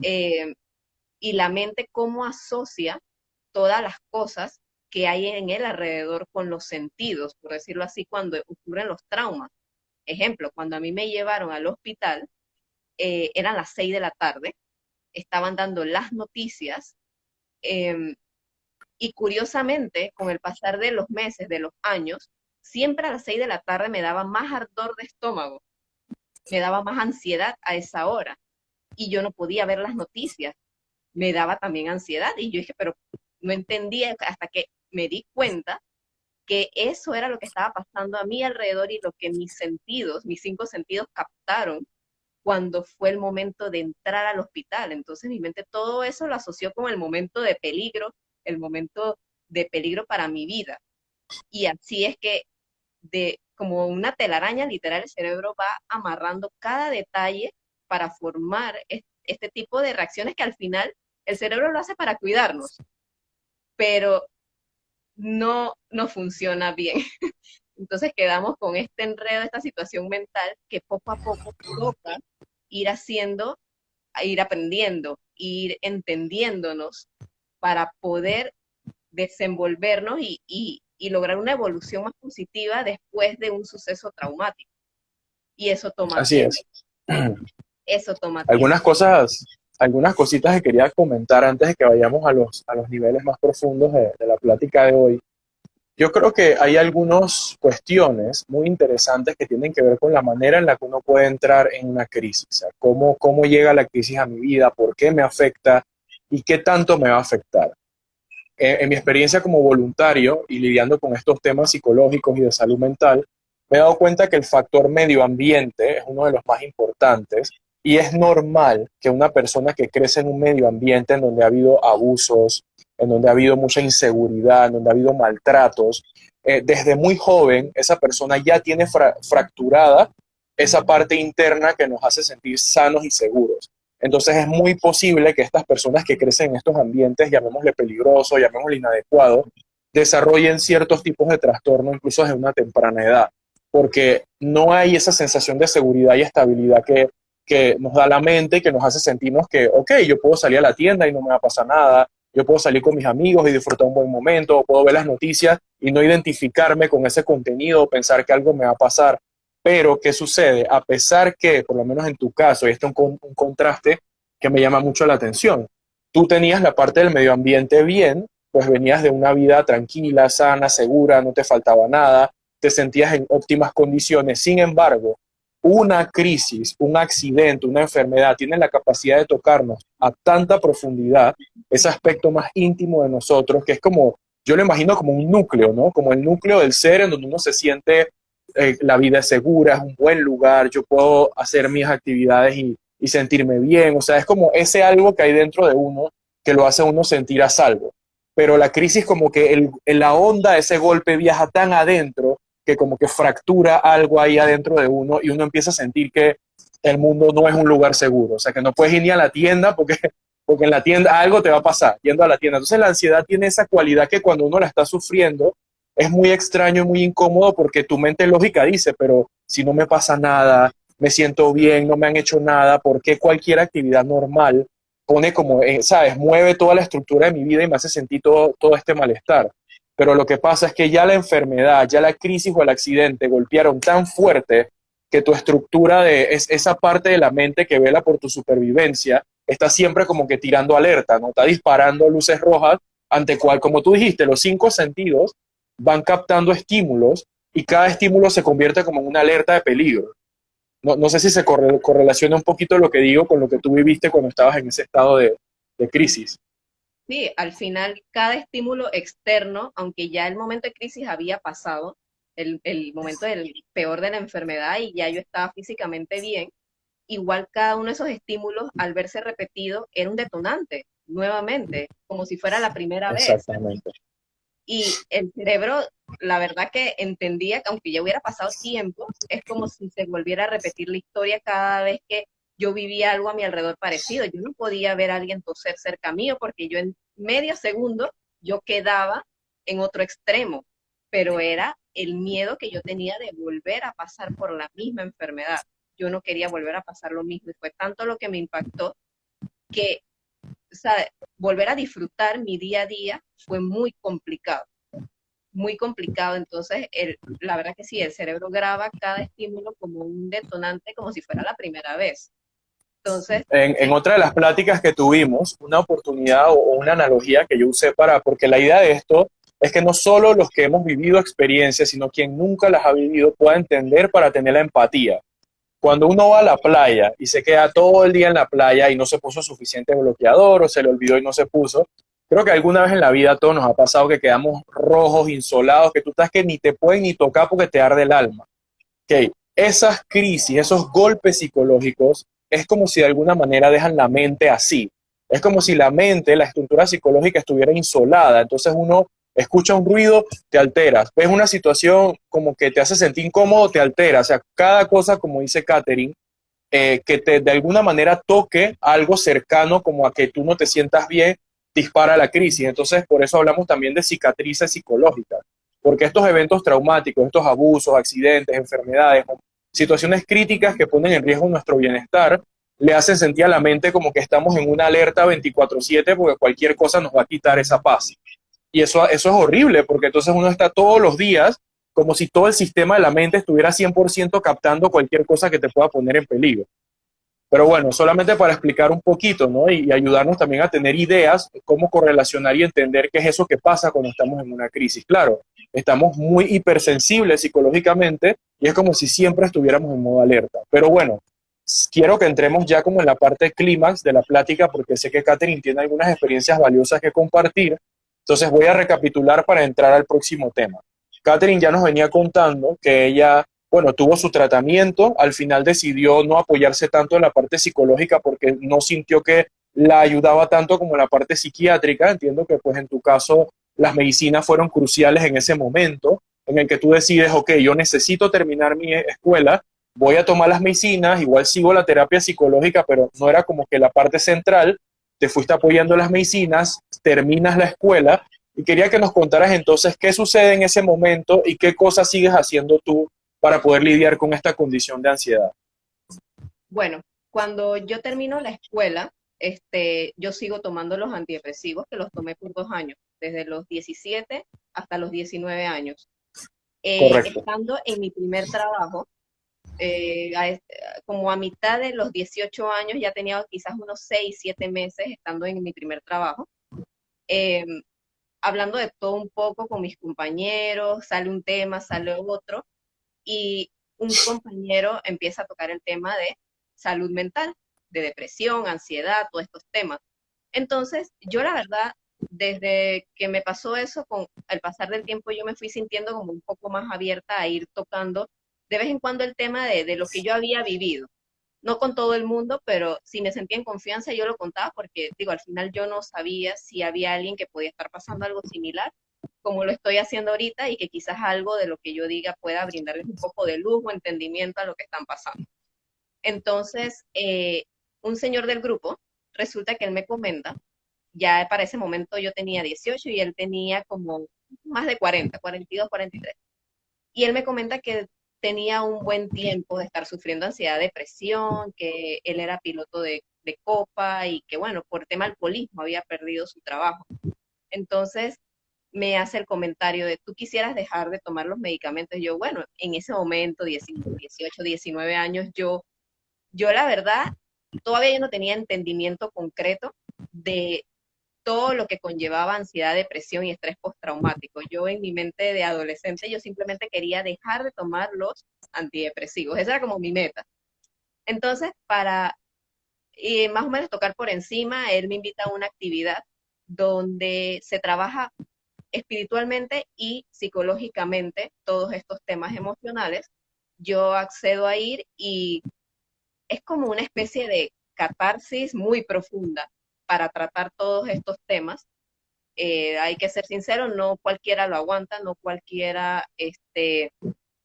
Eh, y la mente cómo asocia todas las cosas que hay en el alrededor con los sentidos, por decirlo así, cuando ocurren los traumas. Ejemplo, cuando a mí me llevaron al hospital, eran las 6 de la tarde, estaban dando las noticias, eh, y curiosamente, con el pasar de los meses, de los años, siempre a las 6 de la tarde me daba más ardor de estómago, me daba más ansiedad a esa hora y yo no podía ver las noticias, me daba también ansiedad y yo dije, pero no entendía hasta que me di cuenta que eso era lo que estaba pasando a mi alrededor y lo que mis sentidos, mis 5 sentidos captaron cuando fue el momento de entrar al hospital. Entonces mi mente todo eso lo asoció con el momento de peligro, el momento de peligro para mi vida. Y así es que de como una telaraña, literal, el cerebro va amarrando cada detalle para formar este tipo de reacciones que al final el cerebro lo hace para cuidarnos, pero no funciona bien. Entonces quedamos con este enredo, esta situación mental que poco a poco toca ir haciendo, ir aprendiendo, ir entendiéndonos para poder desenvolvernos y lograr una evolución más positiva después de un suceso traumático. Y eso toma Así tiempo, es. eso toma tiempo. Algunas cosas, algunas cositas que quería comentar antes de que vayamos a los niveles más profundos de la plática de hoy. Yo creo que hay algunas cuestiones muy interesantes que tienen que ver con la manera en la que uno puede entrar en una crisis. O sea, cómo llega la crisis a mi vida, por qué me afecta y qué tanto me va a afectar. En mi experiencia como voluntario y lidiando con estos temas psicológicos y de salud mental, me he dado cuenta que el factor medio ambiente es uno de los más importantes y es normal que una persona que crece en un medio ambiente en donde ha habido abusos, en donde ha habido mucha inseguridad, en donde ha habido maltratos, desde muy joven esa persona ya tiene fracturada esa parte interna que nos hace sentir sanos y seguros. Entonces es muy posible que estas personas que crecen en estos ambientes, llamémosle peligroso, llamémosle inadecuado, desarrollen ciertos tipos de trastorno incluso desde una temprana edad, porque no hay esa sensación de seguridad y estabilidad que nos da la mente y que nos hace sentirnos que, ok, yo puedo salir a la tienda y no me va a pasar nada, yo puedo salir con mis amigos y disfrutar un buen momento, puedo ver las noticias y no identificarme con ese contenido o pensar que algo me va a pasar. Pero, ¿qué sucede? A pesar que, por lo menos en tu caso, y este es un contraste que me llama mucho la atención, tú tenías la parte del medio ambiente bien, pues venías de una vida tranquila, sana, segura, no te faltaba nada, te sentías en óptimas condiciones. Sin embargo, una crisis, un accidente, una enfermedad tiene la capacidad de tocarnos a tanta profundidad, ese aspecto más íntimo de nosotros, que es como, yo lo imagino como un núcleo, ¿no? Como el núcleo del ser en donde uno se siente la vida es segura, es un buen lugar, yo puedo hacer mis actividades y sentirme bien, o sea, es como ese algo que hay dentro de uno que lo hace a uno sentir a salvo. Pero la crisis como que la onda, ese golpe viaja tan adentro que como que fractura algo ahí adentro de uno y uno empieza a sentir que el mundo no es un lugar seguro, o sea, que no puedes ir ni a la tienda porque en la tienda algo te va a pasar yendo a la tienda. Entonces la ansiedad tiene esa cualidad que cuando uno la está sufriendo, es muy extraño, muy incómodo porque tu mente lógica dice, pero si no me pasa nada, me siento bien, no me han hecho nada, ¿por qué cualquier actividad normal pone como, sabes, mueve toda la estructura de mi vida y me hace sentir todo este malestar? Pero lo que pasa es que ya la enfermedad, ya la crisis o el accidente golpearon tan fuerte que tu estructura esa parte de la mente que vela por tu supervivencia está siempre como que tirando alerta, ¿no? Está disparando luces rojas ante cual, como tú dijiste, los 5 sentidos van captando estímulos y cada estímulo se convierte como en una alerta de peligro. No sé si se correlaciona un poquito lo que digo con lo que tú viviste cuando estabas en ese estado de crisis. Sí, al final cada estímulo externo, aunque ya el momento de crisis había pasado, el momento del peor de la enfermedad y ya yo estaba físicamente bien, igual cada uno de esos estímulos, al verse repetido, era un detonante, nuevamente, como si fuera la primera vez. Exactamente. Y el cerebro, la verdad que entendía que aunque ya hubiera pasado tiempo, es como si se volviera a repetir la historia cada vez que yo vivía algo a mi alrededor parecido. Yo no podía ver a alguien toser cerca mío porque yo en medio segundo yo quedaba en otro extremo, pero era el miedo que yo tenía de volver a pasar por la misma enfermedad. Yo no quería volver a pasar lo mismo y fue tanto lo que me impactó que, o sea, volver a disfrutar mi día a día fue muy complicado, muy complicado. Entonces, la verdad que sí, el cerebro graba cada estímulo como un detonante, como si fuera la primera vez. Entonces, En otra de las pláticas que tuvimos, una oportunidad o una analogía que yo usé porque la idea de esto es que no solo los que hemos vivido experiencias, sino quien nunca las ha vivido pueda entender para tener la empatía. Cuando uno va a la playa y se queda todo el día en la playa y no se puso suficiente bloqueador o se le olvidó y no se puso, creo que alguna vez en la vida a todos nos ha pasado que quedamos rojos, insolados, que tú estás que ni te pueden ni tocar porque te arde el alma. Okay. Esas crisis, esos golpes psicológicos, es como si de alguna manera dejan la mente así. Es como si la mente, la estructura psicológica estuviera insolada. Entonces uno escucha un ruido, te alteras. Ves una situación como que te hace sentir incómodo, te altera. O sea, cada cosa, como dice Catherine, que te de alguna manera toque algo cercano como a que tú no te sientas bien, dispara la crisis. Entonces, por eso hablamos también de cicatrices psicológicas, porque estos eventos traumáticos, estos abusos, accidentes, enfermedades, situaciones críticas que ponen en riesgo nuestro bienestar, le hacen sentir a la mente como que estamos en una alerta 24/7 porque cualquier cosa nos va a quitar esa paz. Y eso es horrible, porque entonces uno está todos los días como si todo el sistema de la mente estuviera 100% captando cualquier cosa que te pueda poner en peligro. Pero bueno, solamente para explicar un poquito, ¿no? Y ayudarnos también a tener ideas de cómo correlacionar y entender qué es eso que pasa cuando estamos en una crisis. Claro, estamos muy hipersensibles psicológicamente y es como si siempre estuviéramos en modo alerta. Pero bueno, quiero que entremos ya como en la parte clímax de la plática porque sé que Catherine tiene algunas experiencias valiosas que compartir. Entonces voy a recapitular para entrar al próximo tema. Catherine ya nos venía contando que ella, bueno, tuvo su tratamiento, al final decidió no apoyarse tanto en la parte psicológica porque no sintió que la ayudaba tanto como en la parte psiquiátrica. Entiendo que pues en tu caso las medicinas fueron cruciales en ese momento en el que tú decides, ok, yo necesito terminar mi escuela, voy a tomar las medicinas, igual sigo la terapia psicológica, pero no era como que la parte central, te fuiste apoyando las medicinas, terminas la escuela y quería que nos contaras entonces qué sucede en ese momento y qué cosas sigues haciendo tú para poder lidiar con esta condición de ansiedad. bueno, cuando yo termino la escuela, yo sigo tomando los antidepresivos, que los tomé por 2 años, desde los 17 hasta los 19 años. Correcto. Estando en mi primer trabajo, como a mitad de los 18 años, ya tenía quizás unos 6 7 meses estando en mi primer trabajo, eh, hablando de todo un poco con mis compañeros, sale un tema, sale otro, y un compañero empieza a tocar el tema de salud mental, de depresión, ansiedad, todos estos temas. Entonces, yo la verdad, desde que me pasó eso, con el pasar del tiempo, yo me fui sintiendo como un poco más abierta a ir tocando de vez en cuando el tema de lo que yo había vivido. No con todo el mundo, pero si me sentía en confianza, yo lo contaba porque, digo, al final yo no sabía si había alguien que podía estar pasando algo similar, como lo estoy haciendo ahorita, y que quizás algo de lo que yo diga pueda brindarles un poco de luz o entendimiento a lo que están pasando. Entonces, un señor del grupo, resulta que él me comenta, ya para ese momento yo tenía 18 y él tenía como más de 40, 42, 43. Y él me comenta que tenía un buen tiempo de estar sufriendo ansiedad, depresión, que él era piloto de copa y que, bueno, por tema alcoholismo había perdido su trabajo. Entonces me hace el comentario de, ¿tú quisieras dejar de tomar los medicamentos? Yo, bueno, en ese momento, 18, 19 años, yo la verdad, todavía yo no tenía entendimiento concreto de todo lo que conllevaba ansiedad, depresión y estrés postraumático. Yo en mi mente de adolescente, yo simplemente quería dejar de tomar los antidepresivos. Esa era como mi meta. Entonces, para más o menos tocar por encima, él me invita a una actividad donde se trabaja espiritualmente y psicológicamente todos estos temas emocionales. Yo accedo a ir y es como una especie de catarsis muy profunda para tratar todos estos temas. Hay que ser sincero, no cualquiera lo aguanta, no cualquiera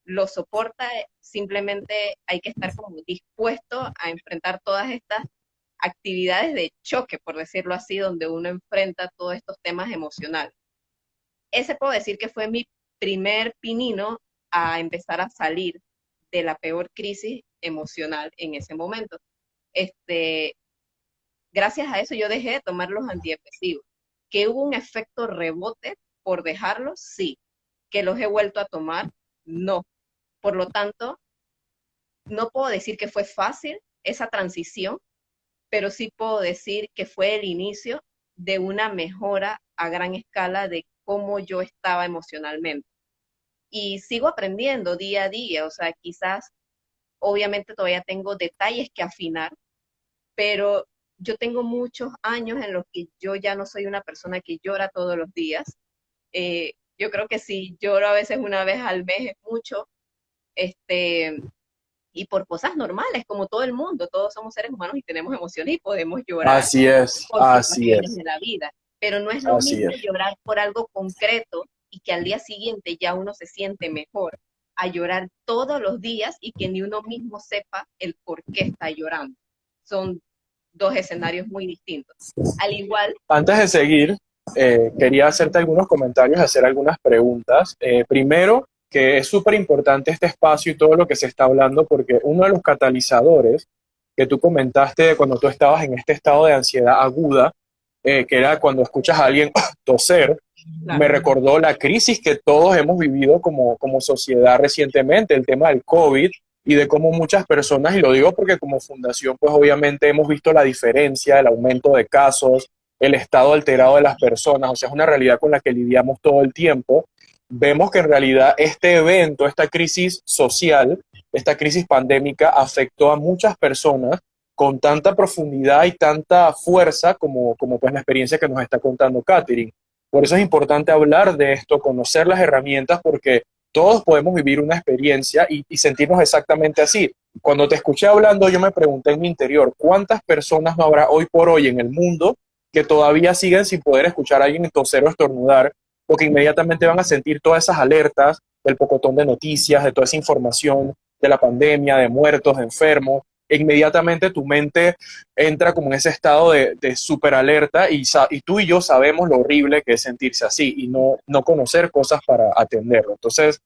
lo soporta, simplemente hay que estar como dispuesto a enfrentar todas estas actividades de choque, por decirlo así, donde uno enfrenta todos estos temas emocionales. Ese puedo decir que fue mi primer pinino a empezar a salir de la peor crisis emocional en ese momento. Este, Gracias a eso yo dejé de tomar los antidepresivos. ¿Que hubo un efecto rebote por dejarlos? Sí. ¿Que los he vuelto a tomar? No. Por lo tanto, no puedo decir que fue fácil esa transición, pero sí puedo decir que fue el inicio de una mejora a gran escala de cómo yo estaba emocionalmente. Y sigo aprendiendo día a día, o sea, quizás, obviamente todavía tengo detalles que afinar, pero yo tengo muchos años en los que yo ya no soy una persona que llora todos los días. Yo creo que si lloro a veces una vez al mes es mucho, este, y por cosas normales, como todo el mundo, todos somos seres humanos y tenemos emociones y podemos llorar Así es, por así situaciones es, de la vida, pero no es lo así mismo es. llorar por algo concreto y que al día siguiente ya uno se siente mejor, a llorar todos los días y que ni uno mismo sepa el por qué está llorando. Son dos escenarios muy distintos. Al igual, Antes de seguir, quería hacerte algunos comentarios, hacer algunas preguntas. Primero, que es súper importante este espacio y todo lo que se está hablando, porque uno de los catalizadores que tú comentaste cuando tú estabas en este estado de ansiedad aguda, que era cuando escuchas a alguien toser, me claro, recordó la crisis que todos hemos vivido como sociedad recientemente, el tema del COVID y de cómo muchas personas, y lo digo porque como fundación, pues obviamente hemos visto la diferencia, el aumento de casos, el estado alterado de las personas, o sea, es una realidad con la que lidiamos todo el tiempo. Vemos que en realidad este evento, esta crisis social, esta crisis pandémica afectó a muchas personas con tanta profundidad y tanta fuerza como pues la experiencia que nos está contando Catherine. Por eso es importante hablar de esto, conocer las herramientas, porque todos podemos vivir una experiencia y sentirnos exactamente así. Cuando te escuché hablando, yo me pregunté en mi interior, ¿cuántas personas no habrá hoy por hoy en el mundo que todavía siguen sin poder escuchar a alguien toser o estornudar, porque inmediatamente van a sentir todas esas alertas del pocotón de noticias, de toda esa información de la pandemia, de muertos, de enfermos, e inmediatamente tu mente entra como en ese estado de súper alerta y tú y yo sabemos lo horrible que es sentirse así y no conocer cosas para atenderlo. Entonces,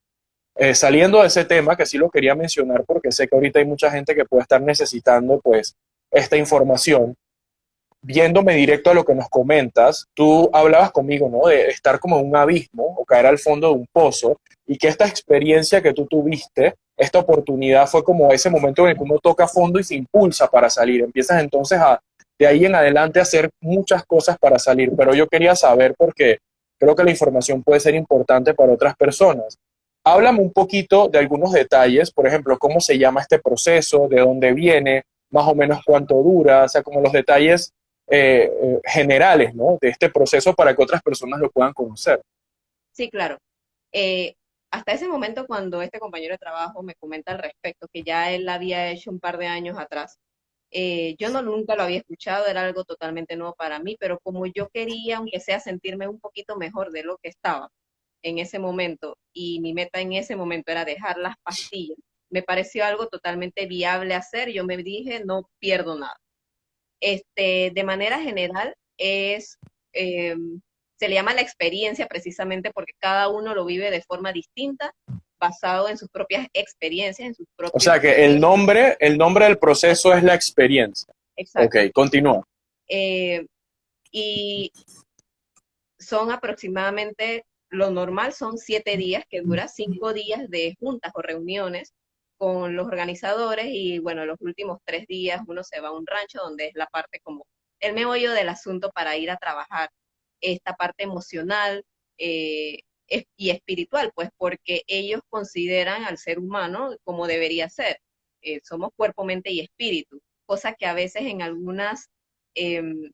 saliendo de ese tema, que sí lo quería mencionar porque sé que ahorita hay mucha gente que puede estar necesitando pues esta información, viéndome directo a lo que nos comentas, tú hablabas conmigo, ¿no? De estar como en un abismo o caer al fondo de un pozo y que esta experiencia que tú tuviste, esta oportunidad fue como ese momento en el que uno toca fondo y se impulsa para salir. Empiezas entonces de ahí en adelante a hacer muchas cosas para salir, pero yo quería saber porque creo que la información puede ser importante para otras personas. Háblame un poquito de algunos detalles, por ejemplo, cómo se llama este proceso, de dónde viene, más o menos cuánto dura, o sea, como los detalles generales, ¿no? De este proceso para que otras personas lo puedan conocer. sí, claro. Eh, Hasta ese momento, cuando este compañero de trabajo me comenta al respecto, que ya él había hecho un par de años atrás, yo no nunca lo había escuchado, era algo totalmente nuevo para mí, pero como yo quería, aunque sea, sentirme un poquito mejor de lo que estaba en ese momento, y mi meta en ese momento era dejar las pastillas, me pareció algo totalmente viable hacer. Yo me dije, no pierdo nada. De manera general, eh, se le llama la experiencia precisamente porque cada uno lo vive de forma distinta, basado en sus propias experiencias, en sus O propios sea que el nombre del proceso es la experiencia. Ok, exacto. continúa. Eh, y son aproximadamente, lo normal son 7 días, que dura 5 días de juntas o reuniones con los organizadores, y bueno, los últimos 3 días uno se va a un rancho donde es la parte como el meollo del asunto para ir a trabajar esta parte emocional y espiritual, pues porque ellos consideran al ser humano como debería ser. Somos cuerpo, mente y espíritu, cosa que a veces em,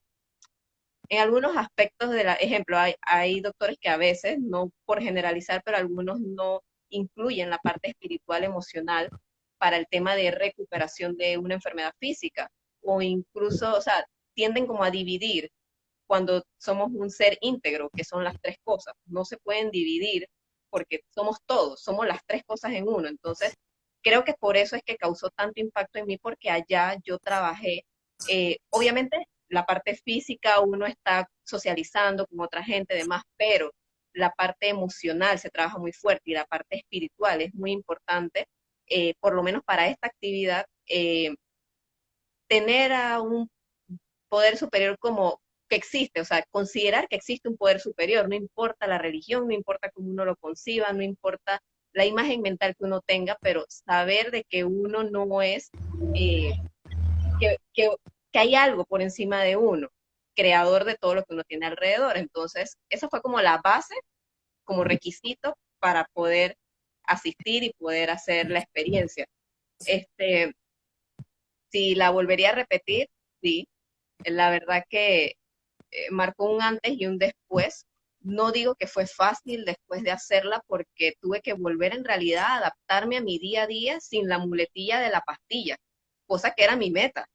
en algunos aspectos de la, ejemplo, hay doctores que a veces, no por generalizar, pero algunos no incluyen la parte espiritual, emocional, para el tema de recuperación de una enfermedad física, o incluso, o sea, tienden como a dividir cuando somos un ser íntegro, que son las tres cosas. No se pueden dividir porque somos todos, somos las tres cosas en uno. Entonces, creo que por eso es que causó tanto impacto en mí, porque allá yo trabajé, obviamente la parte física, uno está socializando con otra gente y demás, pero la parte emocional se trabaja muy fuerte y la parte espiritual es muy importante, por lo menos para esta actividad, tener a un poder superior como que existe, o sea, considerar que existe un poder superior, no importa la religión, no importa cómo uno lo conciba, no importa la imagen mental que uno tenga, pero saber de que uno no es, eh, que, que, que hay algo por encima de uno, creador de todo lo que uno tiene alrededor. Entonces, esa fue como la base, como requisito para poder asistir y poder hacer la experiencia. Este, si la volvería a repetir, sí, la verdad que marcó un antes y un después. No digo que fue fácil después de hacerla porque tuve que volver en realidad a adaptarme a mi día a día sin la muletilla de la pastilla, cosa que era mi meta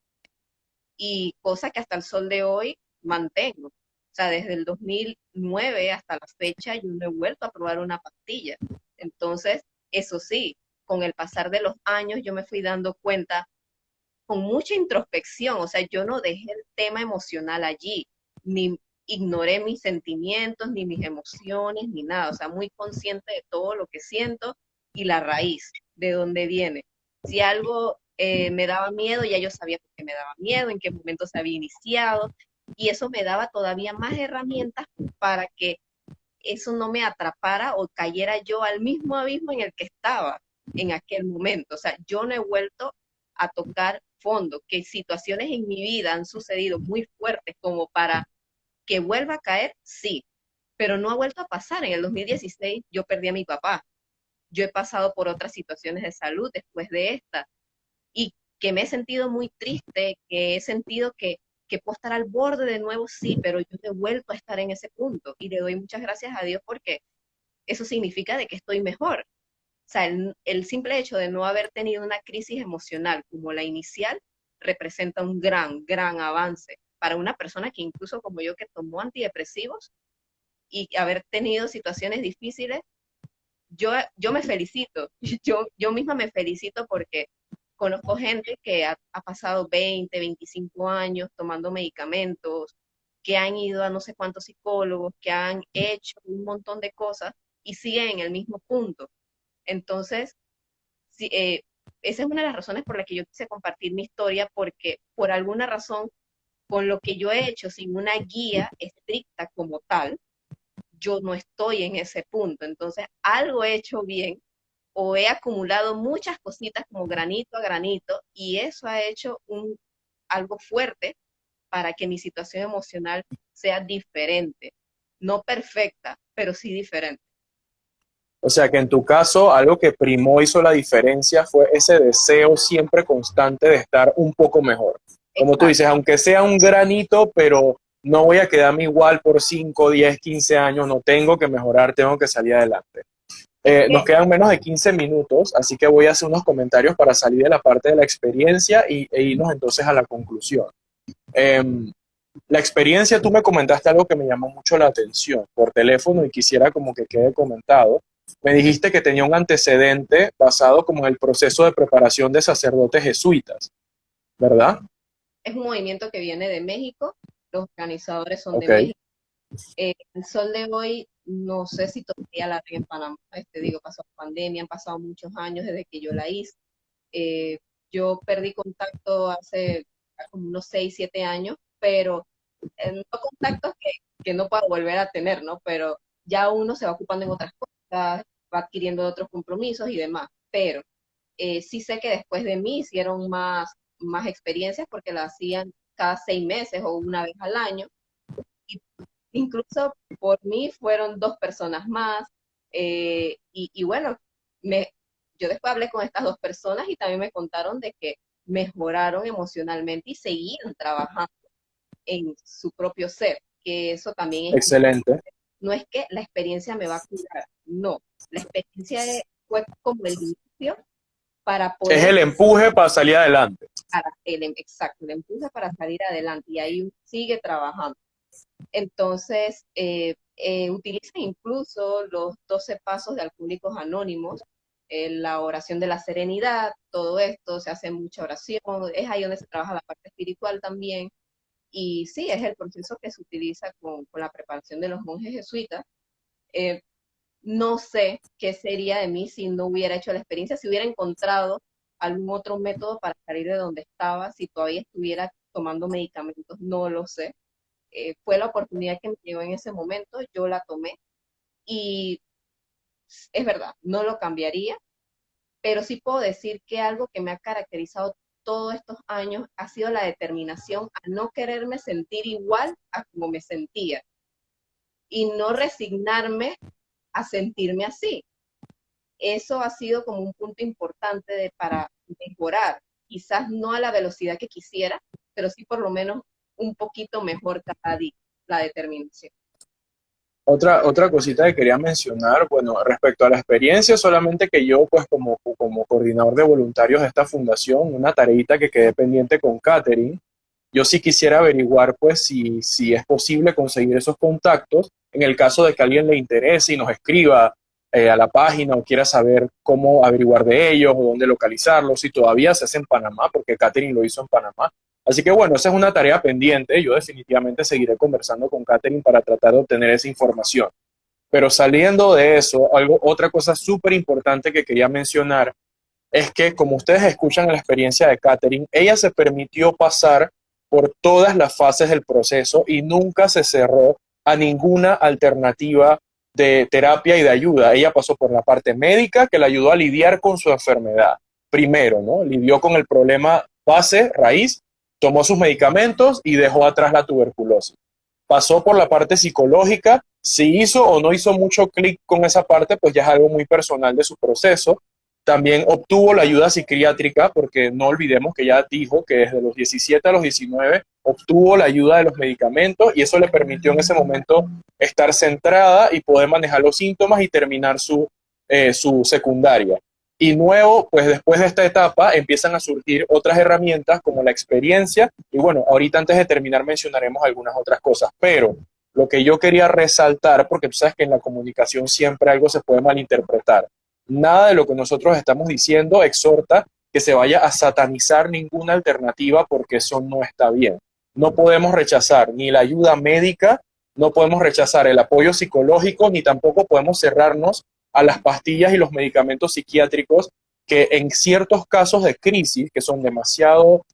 y cosa que hasta el sol de hoy mantengo. O sea, desde el 2009 hasta la fecha yo no he vuelto a probar una pastilla. Entonces, eso sí, con el pasar de los años yo me fui dando cuenta con mucha introspección, o sea, yo no dejé el tema emocional allí, ni ignoré mis sentimientos, ni mis emociones, ni nada, o sea, muy consciente de todo lo que siento y la raíz, de dónde viene. Si algo me daba miedo, ya yo sabía por qué me daba miedo, en qué momento se había iniciado, y eso me daba todavía más herramientas para que eso no me atrapara o cayera yo al mismo abismo en el que estaba en aquel momento. O sea, yo no he vuelto a tocar fondo, que situaciones en mi vida han sucedido muy fuertes como para que vuelva a caer, sí, pero no ha vuelto a pasar. En el 2016 yo perdí a mi papá. Yo he pasado por otras situaciones de salud después de esta y que me he sentido muy triste, que he sentido que puedo estar al borde de nuevo, sí, pero yo no he vuelto a estar en ese punto y le doy muchas gracias a Dios porque eso significa de que estoy mejor. O sea, el simple hecho de no haber tenido una crisis emocional como la inicial representa un gran, gran avance para una persona que incluso como yo que tomó antidepresivos y haber tenido situaciones difíciles, yo me felicito, yo misma me felicito porque conozco gente que ha pasado 20, 25 años tomando medicamentos, que han ido a no sé cuántos psicólogos, que han hecho un montón de cosas y siguen en el mismo punto. Entonces, sí, esa es una de las razones por las que yo quise compartir mi historia, porque por alguna razón, con lo que yo he hecho sin una guía estricta como tal, yo no estoy en ese punto. Entonces, algo he hecho bien o he acumulado muchas cositas como granito a granito y eso ha hecho algo fuerte para que mi situación emocional sea diferente. No perfecta, pero sí diferente. O sea que en tu caso, algo que primó hizo la diferencia fue ese deseo siempre constante de estar un poco mejor. Como tú Exacto. dices, aunque sea un granito, pero no voy a quedarme igual por 5, 10, 15 años, no tengo que mejorar, tengo que salir adelante. Es Nos que quedan menos de 15 minutos, así que voy a hacer unos comentarios para salir de la parte de la experiencia e irnos entonces a la conclusión. Eh, la experiencia, tú me comentaste algo que me llamó mucho la atención por teléfono y quisiera como que quede comentado. Me dijiste que tenía un antecedente basado como en el proceso de preparación de sacerdotes jesuitas, ¿verdad? es un movimiento que viene de México, los organizadores son de Ok, México. El sol de hoy, no sé si todavía la ven en Panamá, digo, pasó pandemia, han pasado muchos años desde que yo la hice. Eh, yo perdí contacto hace como unos 6 7 años, pero no contactos que no puedo volver a tener, ¿no? Pero ya uno se va ocupando en otras cosas, va adquiriendo otros compromisos y demás. Pero sí sé que después de mí hicieron más experiencias porque la hacían cada 6 meses o una vez al año. Y incluso por mí fueron 2 personas más. Y bueno, me, yo después hablé con estas 2 personas y también me contaron de que mejoraron emocionalmente y seguían trabajando en su propio ser, que eso también es, excelente. no es que la experiencia me va a curar, no, la experiencia fue como el inicio para Es poder, el empuje para salir adelante. exacto, el empuje para salir adelante y ahí sigue trabajando. Entonces, utilizan incluso los 12 pasos de Alcohólicos Anónimos, la oración de la serenidad, todo esto, se hace mucha oración, es ahí donde se trabaja la parte espiritual también. Y sí, es el proceso que se utiliza con la preparación de los monjes jesuitas. Eh, no sé qué sería de mí si no hubiera hecho la experiencia, si hubiera encontrado algún otro método para salir de donde estaba, si todavía estuviera tomando medicamentos, no lo sé. Fue la oportunidad que me llegó en ese momento, yo la tomé y es verdad, no lo cambiaría, pero sí puedo decir que algo que me ha caracterizado todos estos años ha sido la determinación a no quererme sentir igual a como me sentía y no resignarme a sentirme así. Eso ha sido como un punto importante para mejorar, quizás no a la velocidad que quisiera, pero sí por lo menos un poquito mejor cada día, la determinación. Otra cosita que quería mencionar, bueno, respecto a la experiencia, solamente que yo, pues como coordinador de voluntarios de esta fundación, una tareita que quedé pendiente con Catherine, yo sí quisiera averiguar, pues, si es posible conseguir esos contactos en el caso de que a alguien le interese y nos escriba a la página o quiera saber cómo averiguar de ellos o dónde localizarlos, si todavía se hace en Panamá, porque Catherine lo hizo en Panamá. Así que bueno, esa es una tarea pendiente. Yo definitivamente seguiré conversando con Catherine para tratar de obtener esa información. Pero saliendo de eso, otra cosa súper importante que quería mencionar es que, como ustedes escuchan en la experiencia de Catherine, ella se permitió pasar por todas las fases del proceso y nunca se cerró a ninguna alternativa de terapia y de ayuda. Ella pasó por la parte médica que le ayudó a lidiar con su enfermedad. Primero, ¿no? Lidió con el problema base, raíz, tomó sus medicamentos y dejó atrás la tuberculosis. Pasó por la parte psicológica, si hizo o no hizo mucho clic con esa parte, pues ya es algo muy personal de su proceso. También obtuvo la ayuda psiquiátrica, porque no olvidemos que ya dijo que desde los 17 a los 19 obtuvo la ayuda de los medicamentos y eso le permitió en ese momento estar centrada y poder manejar los síntomas y terminar su secundaria. Y nuevo, pues después de esta etapa empiezan a surgir otras herramientas como la experiencia. Y bueno, ahorita antes de terminar mencionaremos algunas otras cosas, pero lo que yo quería resaltar, porque tú sabes que en la comunicación siempre algo se puede malinterpretar. Nada de lo que nosotros estamos diciendo exhorta que se vaya a satanizar ninguna alternativa porque eso no está bien. No podemos rechazar ni la ayuda médica, no podemos rechazar el apoyo psicológico, ni tampoco podemos cerrarnos a las pastillas y los medicamentos psiquiátricos que en ciertos casos de crisis, que son demasiado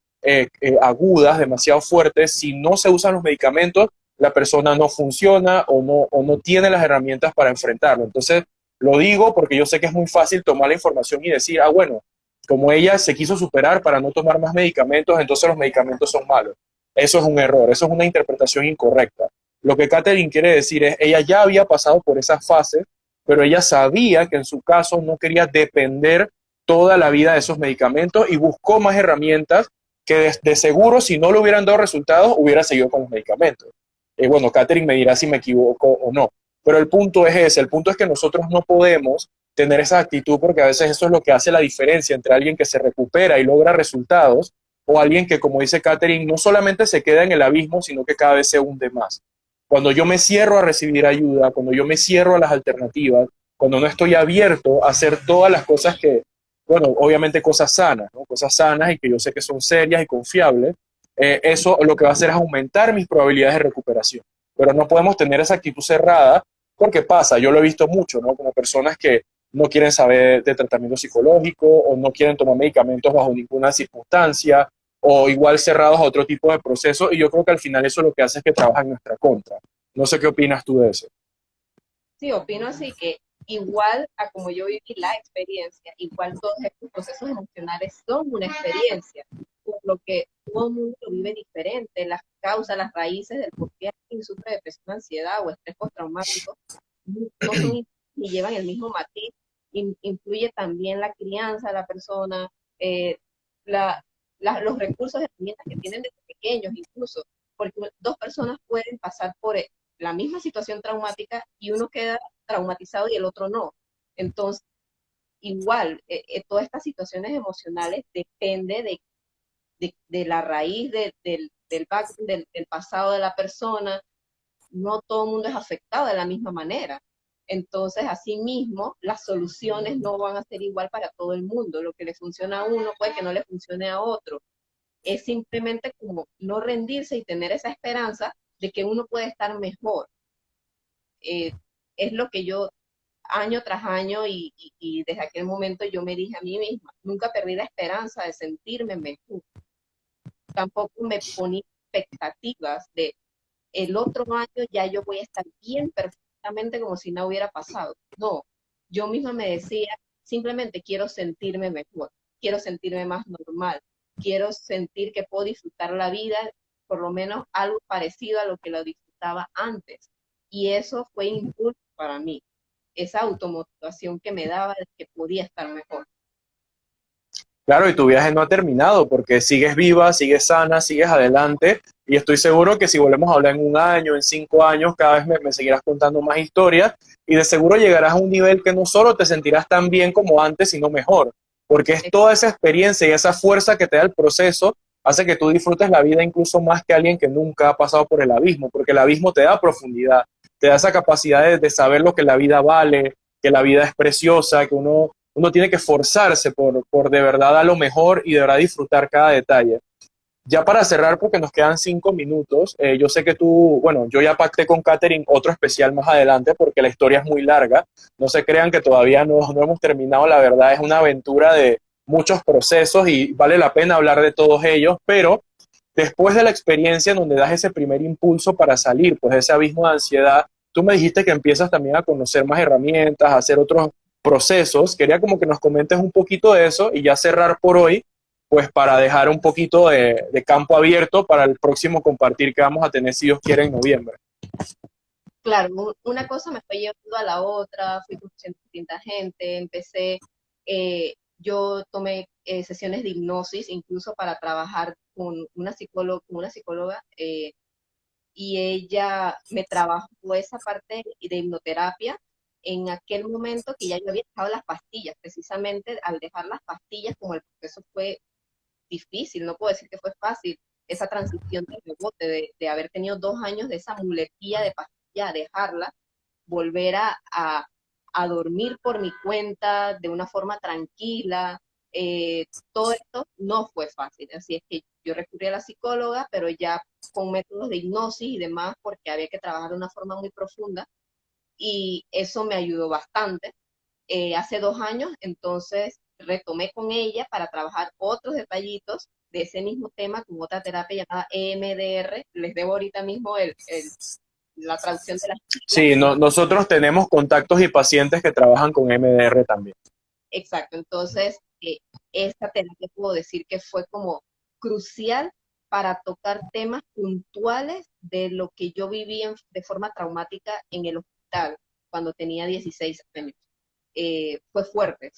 agudas, demasiado fuertes, si no se usan los medicamentos, la persona no funciona o no tiene las herramientas para enfrentarlo. Entonces, lo digo porque yo sé que es muy fácil tomar la información y decir, ah, bueno, como ella se quiso superar para no tomar más medicamentos, entonces los medicamentos son malos. Eso es un error, eso es una interpretación incorrecta. Lo que Catherine quiere decir es, ella ya había pasado por esas fases, pero ella sabía que en su caso no quería depender toda la vida de esos medicamentos y buscó más herramientas que de seguro si no le hubieran dado resultados hubiera seguido con los medicamentos. Bueno, Catherine me dirá si me equivoco o no, pero el punto es ese, el punto es que nosotros no podemos tener esa actitud porque a veces eso es lo que hace la diferencia entre alguien que se recupera y logra resultados o alguien que, como dice Catherine, no solamente se queda en el abismo, sino que cada vez se hunde más. Cuando yo me cierro a recibir ayuda, cuando yo me cierro a las alternativas, cuando no estoy abierto a hacer todas las cosas que, bueno, obviamente cosas sanas, ¿no? Cosas sanas y que yo sé que son serias y confiables, eso lo que va a hacer es aumentar mis probabilidades de recuperación. Pero no podemos tener esa actitud cerrada porque pasa, yo lo he visto mucho, ¿no? Como personas que no quieren saber de tratamiento psicológico o no quieren tomar medicamentos bajo ninguna circunstancia o igual cerrados a otro tipo de proceso y yo creo que al final eso lo que hace es que trabaja en nuestra contra. No sé qué opinas tú de eso. Sí, opino así que igual a como yo viví la experiencia, igual todos estos procesos emocionales son una experiencia, por lo que todo el mundo lo vive diferente, las causas, las raíces del por qué alguien sufre depresión, ansiedad o estrés postraumático no son ni llevan el mismo matiz, influye también la crianza de la persona, eh, la, los recursos y herramientas que tienen desde pequeños incluso, porque dos personas pueden pasar por la misma situación traumática y uno queda traumatizado y el otro no. Entonces, igual, todas estas situaciones emocionales depende de la raíz del pasado de la persona. No todo el mundo es afectado de la misma manera. Entonces, asimismo, las soluciones no van a ser igual para todo el mundo. Lo que le funciona a uno puede que no le funcione a otro. Es simplemente como no rendirse y tener esa esperanza de que uno puede estar mejor. Eh, es lo que yo año tras año y desde aquel momento yo me dije a mí misma, nunca perdí la esperanza de sentirme mejor. Tampoco me ponía expectativas de el otro año ya yo voy a estar bien perfectamente como si no hubiera pasado. No, yo misma me decía, simplemente quiero sentirme mejor, quiero sentirme más normal, quiero sentir que puedo disfrutar la vida, por lo menos algo parecido a lo que lo disfrutaba antes. Y eso fue impulso para mí, esa automotivación que me daba de que podía estar mejor. Claro, y tu viaje no ha terminado porque sigues viva, sigues sana, sigues adelante y estoy seguro que si volvemos a hablar en un año, en 5 años, cada vez me seguirás contando más historias y de seguro llegarás a un nivel que no solo te sentirás tan bien como antes, sino mejor, porque es toda esa experiencia y esa fuerza que te da el proceso hace que tú disfrutes la vida incluso más que alguien que nunca ha pasado por el abismo, porque el abismo te da profundidad, te da esa capacidad de saber lo que la vida vale, que la vida es preciosa, que uno tiene que esforzarse por de verdad dar lo mejor y de verdad disfrutar cada detalle. Ya para cerrar, porque nos quedan 5 minutos, yo sé que tú, bueno, yo ya pacté con Katherine otro especial más adelante porque la historia es muy larga. No se crean que todavía no hemos terminado, la verdad es una aventura de muchos procesos y vale la pena hablar de todos ellos, pero después de la experiencia en donde das ese primer impulso para salir, pues de ese abismo de ansiedad, tú me dijiste que empiezas también a conocer más herramientas, a hacer otros procesos. Quería como que nos comentes un poquito de eso y ya cerrar por hoy, pues para dejar un poquito de campo abierto para el próximo compartir que vamos a tener, si Dios quiere, en noviembre. Claro, una cosa me fue llevando a la otra, fui conociendo distinta gente, yo tomé sesiones de hipnosis incluso para trabajar con una psicóloga, y ella me trabajó esa parte de hipnoterapia en aquel momento que ya yo había dejado las pastillas. Precisamente al dejar las pastillas, como el proceso fue difícil, no puedo decir que fue fácil, esa transición de rebote, de haber tenido 2 años de esa muletilla de pastilla, dejarla, volver a dormir por mi cuenta de una forma tranquila. Todo esto no fue fácil, así es que yo recurrí a la psicóloga, pero ya con métodos de hipnosis y demás, porque había que trabajar de una forma muy profunda, y eso me ayudó bastante. Hace 2 años, entonces retomé con ella para trabajar otros detallitos de ese mismo tema con otra terapia llamada EMDR. Les debo ahorita mismo la traducción de las siglas. Sí, nosotros tenemos contactos y pacientes que trabajan con MDR también. Exacto, entonces esta terapia puedo decir que fue como crucial para tocar temas puntuales de lo que yo viví de forma traumática en el hospital cuando tenía 16 años. Fue fuerte,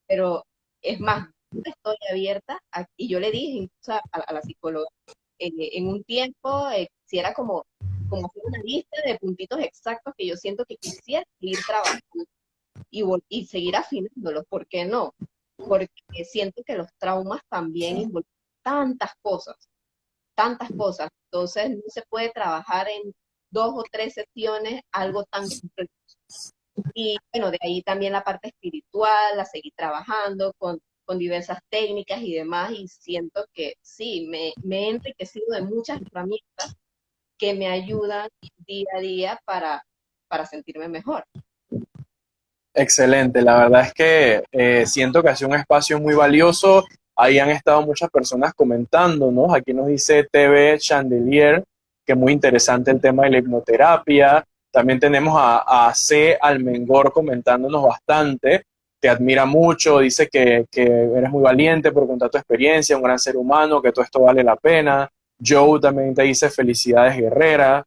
pero es más, estoy abierta y yo le dije incluso a la psicóloga, en un tiempo, si era como hacer una lista de puntitos exactos que yo siento que quisiera seguir trabajando y seguir afinándolos, ¿por qué no? Porque siento que los traumas también involucran tantas cosas, entonces no se puede trabajar en 2 o 3 sesiones algo tan complejo. Y bueno, de ahí también la parte espiritual, la seguí trabajando con diversas técnicas y demás, y siento que sí, me he enriquecido de muchas herramientas que me ayudan día a día para sentirme mejor. Excelente, la verdad es que siento que ha sido un espacio muy valioso. Ahí han estado muchas personas comentándonos. Aquí nos dice TV Chandelier que muy interesante el tema de la hipnoterapia. También tenemos a C. Almengor comentándonos bastante, te admira mucho, dice que eres muy valiente por contar tu experiencia, un gran ser humano, que todo esto vale la pena. Joe también te dice felicidades, guerrera.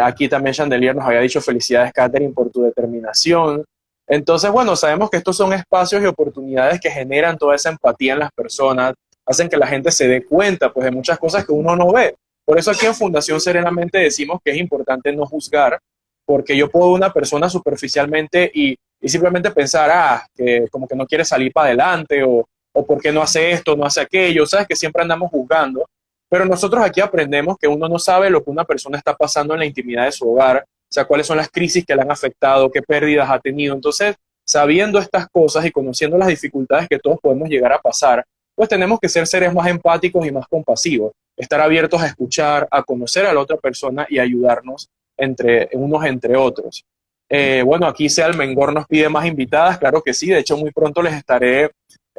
Aquí también Chandelier nos había dicho felicidades, Katherine, por tu determinación. Entonces, bueno, sabemos que estos son espacios y oportunidades que generan toda esa empatía en las personas, hacen que la gente se dé cuenta, pues, de muchas cosas que uno no ve. Por eso aquí en Fundación Serenamente decimos que es importante no juzgar, porque yo puedo ver una persona superficialmente y y simplemente pensar, que como que no quiere salir para adelante o por qué no hace esto, no hace aquello, sabes que siempre andamos juzgando, pero nosotros aquí aprendemos que uno no sabe lo que una persona está pasando en la intimidad de su hogar, o sea, cuáles son las crisis que le han afectado, qué pérdidas ha tenido. Entonces, sabiendo estas cosas y conociendo las dificultades que todos podemos llegar a pasar, pues tenemos que ser seres más empáticos y más compasivos, estar abiertos a escuchar, a conocer a la otra persona y ayudarnos entre unos entre otros. Bueno, aquí Sea el Mengor nos pide más invitadas, claro que sí, de hecho muy pronto les estaré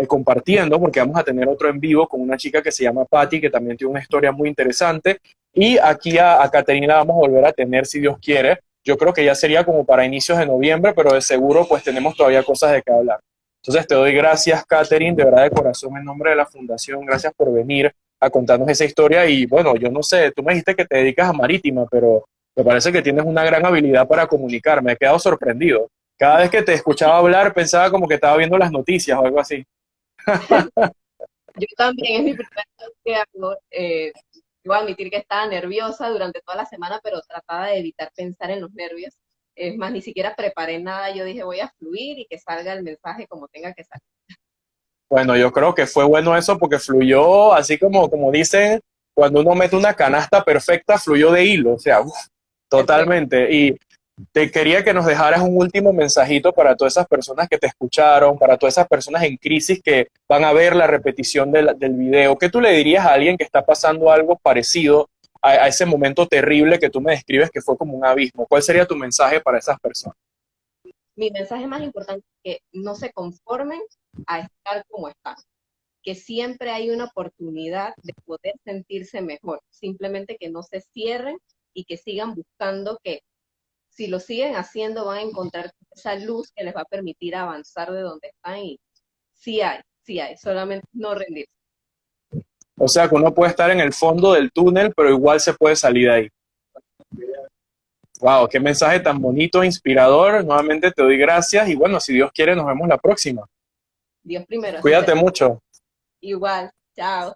compartiendo porque vamos a tener otro en vivo con una chica que se llama Patty, que también tiene una historia muy interesante, y aquí a Caterina la vamos a volver a tener si Dios quiere. Yo creo que ya sería como para inicios de noviembre, pero de seguro pues tenemos todavía cosas de qué hablar. Entonces te doy gracias, Catherine, de verdad de corazón en nombre de la Fundación, gracias por venir a contarnos esa historia y bueno, yo no sé, tú me dijiste que te dedicas a marítima, pero me parece que tienes una gran habilidad para comunicar, me he quedado sorprendido. Cada vez que te escuchaba hablar pensaba como que estaba viendo las noticias o algo así. Yo también, es mi primera vez que hago. Voy a admitir que estaba nerviosa durante toda la semana, pero trataba de evitar pensar en los nervios. Es más, ni siquiera preparé nada. Yo dije, voy a fluir y que salga el mensaje como tenga que salir. Bueno, yo creo que fue bueno eso porque fluyó, así como dicen, cuando uno mete una canasta perfecta, fluyó de hilo, o sea, Perfecto. totalmente. Y te quería que nos dejaras un último mensajito para todas esas personas que te escucharon, para todas esas personas en crisis que van a ver la repetición del video. ¿Qué tú le dirías a alguien que está pasando algo parecido a ese momento terrible que tú me describes que fue como un abismo? ¿Cuál sería tu mensaje para esas personas? Mi mensaje más importante es que no se conformen a estar como están, que siempre hay una oportunidad de poder sentirse mejor, simplemente que no se cierren y que sigan buscando que si lo siguen haciendo van a encontrar esa luz que les va a permitir avanzar de donde están y sí hay, solamente no rendirse. O sea, que uno puede estar en el fondo del túnel, pero igual se puede salir de ahí. Wow, qué mensaje tan bonito, inspirador. Nuevamente te doy gracias y bueno, si Dios quiere, nos vemos la próxima. Dios primero, así Cuídate será. mucho. Igual, chao.